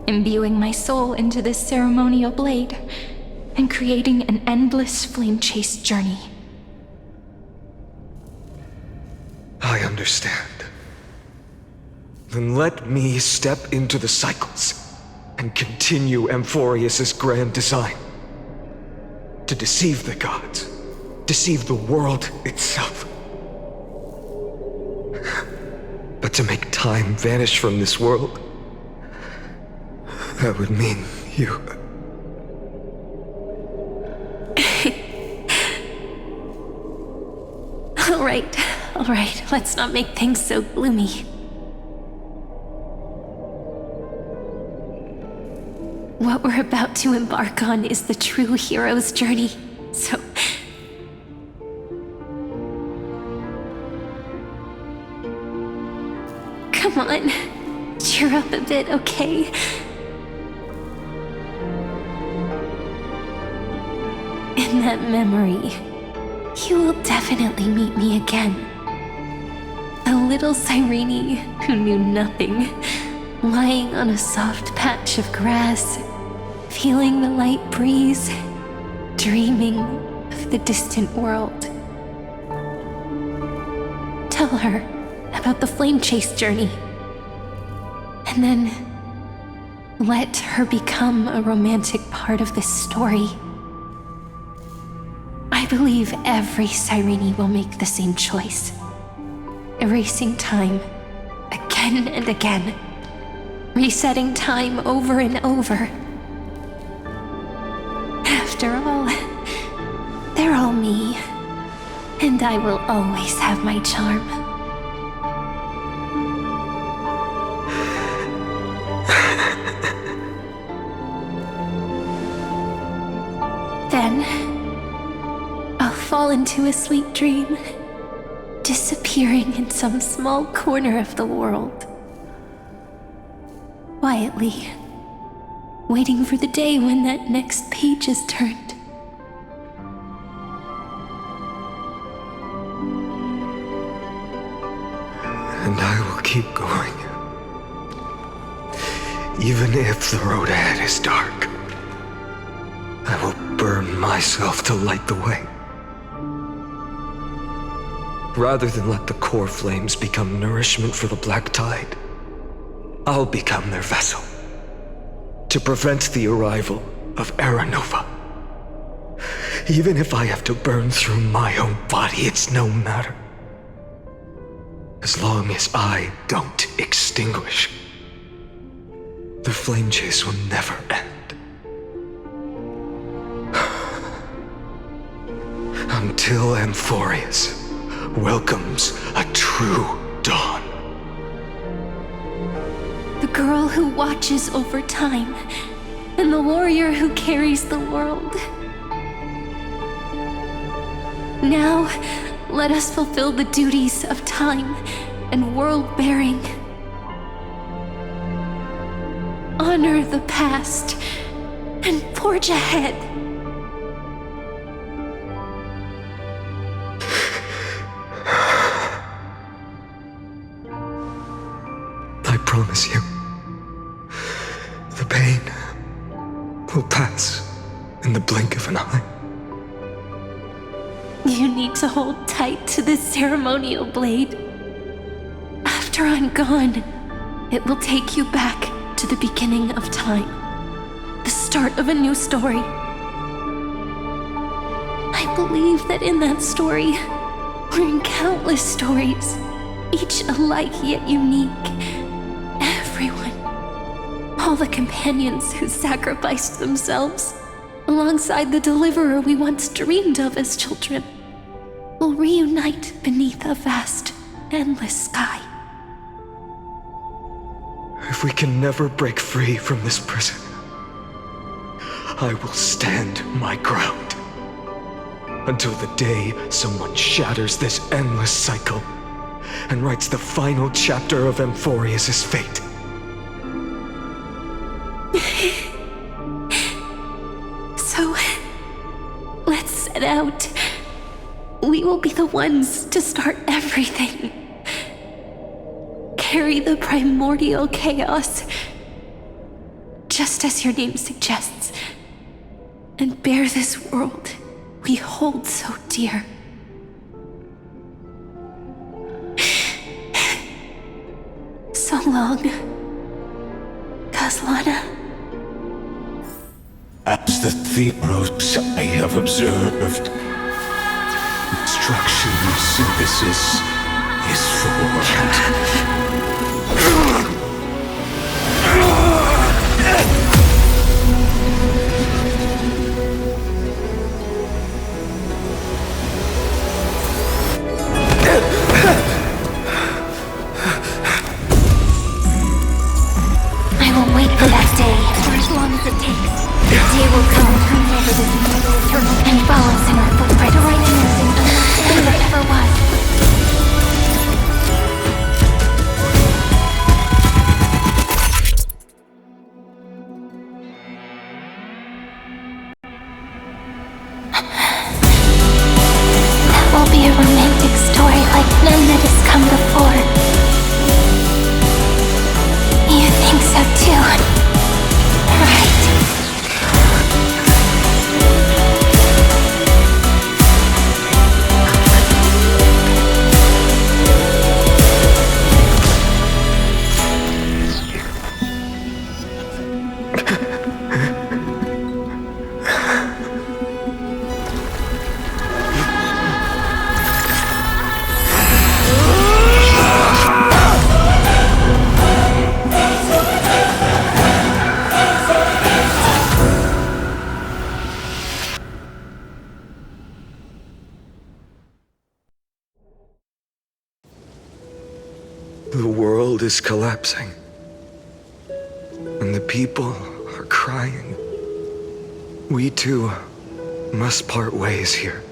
imbuing my soul into this ceremonial blade, and creating an endless flame-chased journey. I understand. Then let me step into the cycles and continue Amphorius's grand design. To deceive the gods, deceive the world itself. But to make time vanish from this world, that would mean you... All right, let's not make things so gloomy. what we're about to embark on is the true hero's journey. So... come on, cheer up a bit, okay? In that memory, you will definitely meet me again. A little Cyrene who knew nothing, lying on a soft patch of grass, feeling the light breeze, dreaming of the distant world. Tell her about the flame chase journey, and then let her become a romantic part of this story. I believe every Cyrene will make the same choice, erasing time again and again, resetting time over and over. After all, they're all me, and I will always have my charm. Then, I'll fall into a sweet dream, disappearing in some small corner of the world. Quietly, waiting for the day when that next page is turned. And I will keep going. Even if the road ahead is dark, I will burn myself to light the way. Rather than let the core flames become nourishment for the black tide, I'll become their vessel to prevent the arrival of Era Nova. Even if I have to burn through my own body, it's no matter. As long as I don't extinguish, the flame chase will never end. Until Amphorius welcomes a true dawn. The girl who watches over time, and the warrior who carries the world. Now, let us fulfill the duties of time and world-bearing. Honor the past and forge ahead. I promise you, the pain will pass in the blink of an eye. You need to hold tight to this ceremonial blade. After I'm gone, it will take you back to the beginning of time, the start of a new story. I believe that in that story, or in countless stories, each alike yet unique, everyone, all the companions who sacrificed themselves, alongside the deliverer we once dreamed of as children, will reunite beneath a vast, endless sky. If we can never break free from this prison, I will stand my ground until the day someone shatters this endless cycle and writes the final chapter of Amphorius' fate. So, let's set out. We will be the ones to start everything. Carry the primordial chaos, just as your name suggests, and bear this world we hold so dear. So long, Kaslana. As the Theros I have observed, instruction synthesis is formed. I will wait for that day for as long as it takes. The world is collapsing. And the people are crying. We too must part ways here.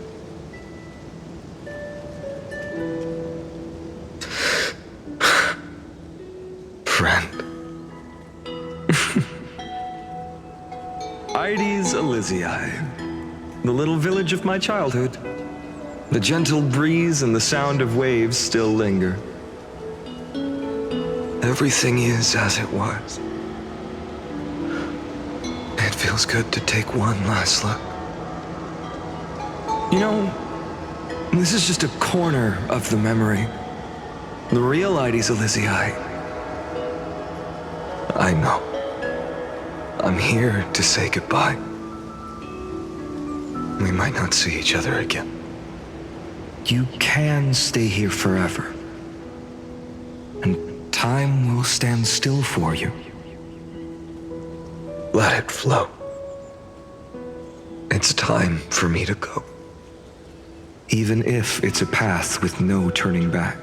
Friend. Ides Elysiae, the little village of my childhood. The gentle breeze and the sound of waves still linger. Everything is as it was. It feels good to take one last look. You know, this is just a corner of the memory. The real Ides Elysiae. I know. I'm here to say goodbye. We might not see each other again. You can stay here forever. And time will stand still for you. Let it flow. It's time for me to go. Even if it's a path with no turning back.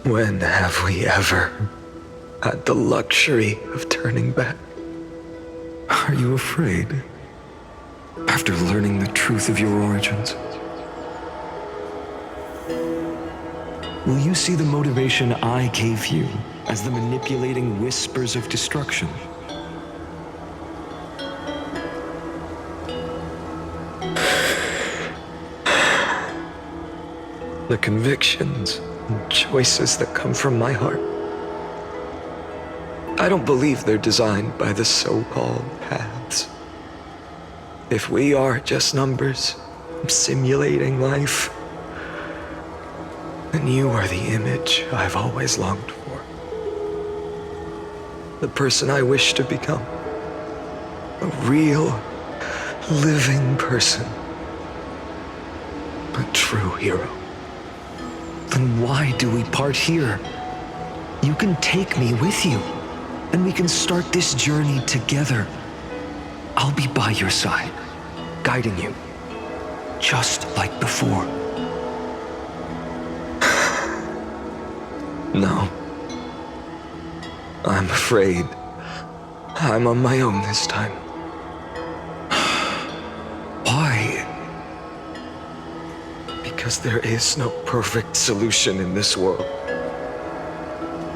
When have we ever had the luxury of turning back? Are you afraid? After learning the truth of your origins? Will you see the motivation I gave you as the manipulating whispers of destruction? The convictions and choices that come from my heart. I don't believe they're designed by the so-called paths. If we are just numbers simulating life, then you are the image I've always longed for. The person I wish to become. A real, living person. A true hero. Then why do we part here? You can take me with you, and we can start this journey together. I'll be by your side, guiding you, just like before. No. I'm afraid I'm on my own this time. Why? Because there is no perfect solution in this world.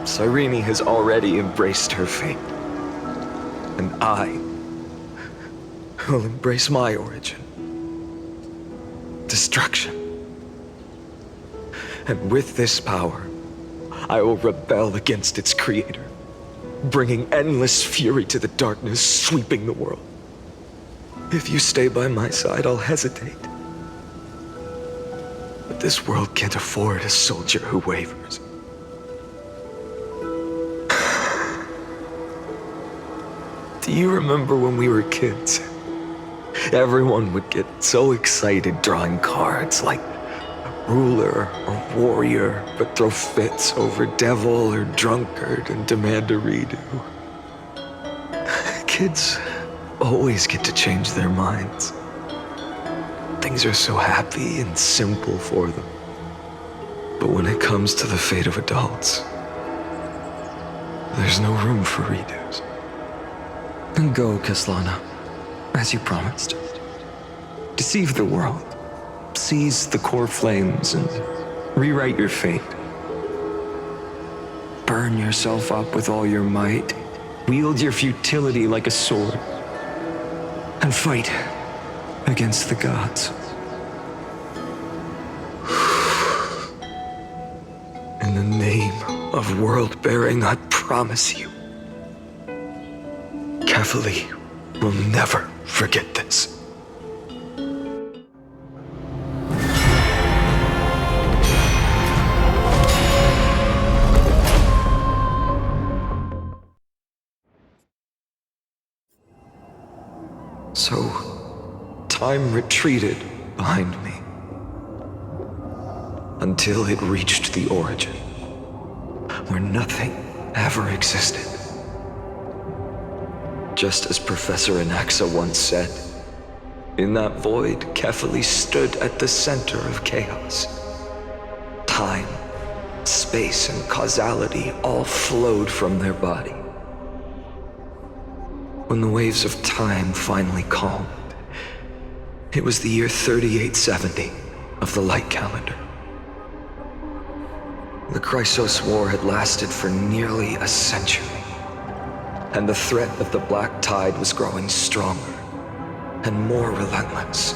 Cyrene has already embraced her fate. And I will embrace my origin. Destruction. And with this power, I will rebel against its creator, bringing endless fury to the darkness sweeping the world. If you stay by my side, I'll hesitate. But this world can't afford a soldier who wavers. Do you remember when we were kids? Everyone would get so excited drawing cards like ruler or warrior, but throw fits over devil or drunkard and demand a redo. Kids always get to change their minds. Things are so happy and simple for them. But when it comes to the fate of adults, there's no room for redos. Then go, Kaslana, as you promised. Deceive the world. Seize the core flames and rewrite your fate. Burn yourself up with all your might. Wield your futility like a sword. And fight against the gods. In the name of world-bearing, I promise you, Kefali will never forget this. So, time retreated behind me until it reached the origin, where nothing ever existed. Just as Professor Anaxa once said, in that void, Kefali stood at the center of chaos. time, space, and causality all flowed from their body. When the waves of time finally calmed, it was the year 3870 of the light calendar. The Chrysos War had lasted for nearly a century, and the threat of the Black Tide was growing stronger and more relentless.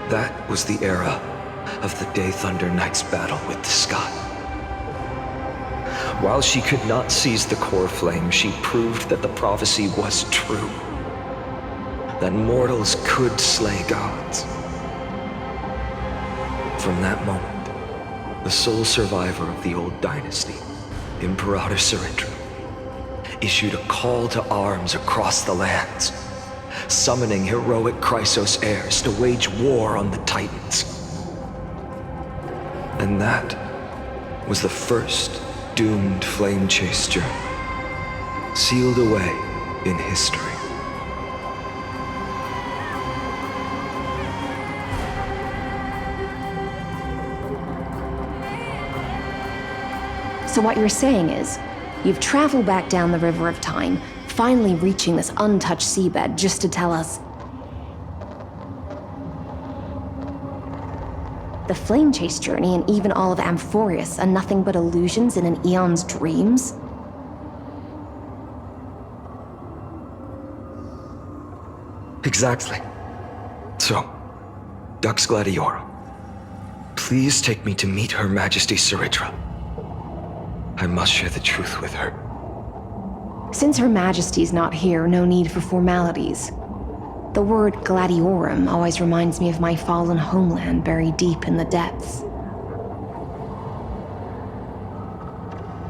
That was the era of the Day Thunder Knight's battle with the sky. While she could not seize the core flame, she proved that the prophecy was true, that mortals could slay gods. From that moment, the sole survivor of the old dynasty, Imperator Ciridra, issued a call to arms across the lands, summoning heroic Chrysos heirs to wage war on the Titans. And that was the first doomed flame chase journey, sealed away in history. So what you're saying is, you've traveled back down the River of Time, finally reaching this untouched seabed just to tell us the flame chase journey and even all of Amphorius are nothing but illusions in an eon's dreams? Exactly. So, Dux Gladiorum, please take me to meet Her Majesty Ciridra. I must share the truth with her. Since Her Majesty's not here, no need for formalities. The word Gladiorum always reminds me of my fallen homeland buried deep in the depths.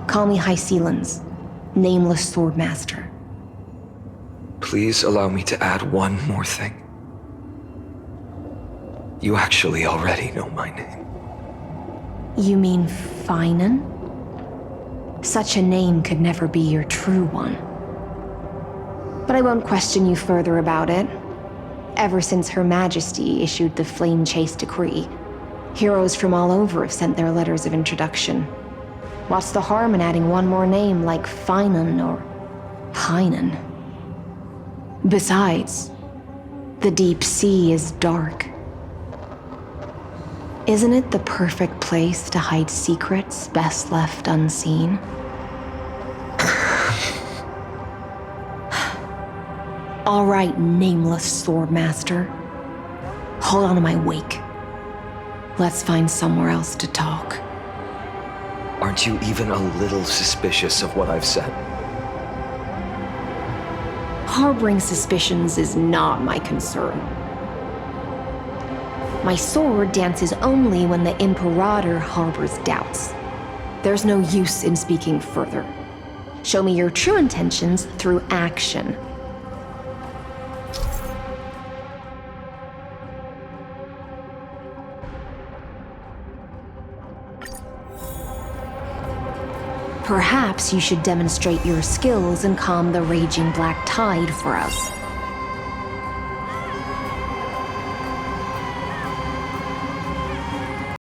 Call me High Sealans, Nameless Swordmaster. Please allow me to add one more thing. You actually already know my name. You mean Finan? Such a name could never be your true one. But I won't question you further about it. Ever since Her Majesty issued the Flame Chase Decree, heroes from all over have sent their letters of introduction. What's the harm in adding one more name like Finan or Hynan? Besides, the deep sea is dark. Isn't it the perfect place to hide secrets best left unseen? All right, Nameless Swordmaster. Hold on to my wake. Let's find somewhere else to talk. Aren't you even a little suspicious of what I've said? Harboring suspicions is not my concern. My sword dances only when the Imperator harbors doubts. There's no use in speaking further. Show me your true intentions through action. Perhaps you should demonstrate your skills and calm the raging black tide for us.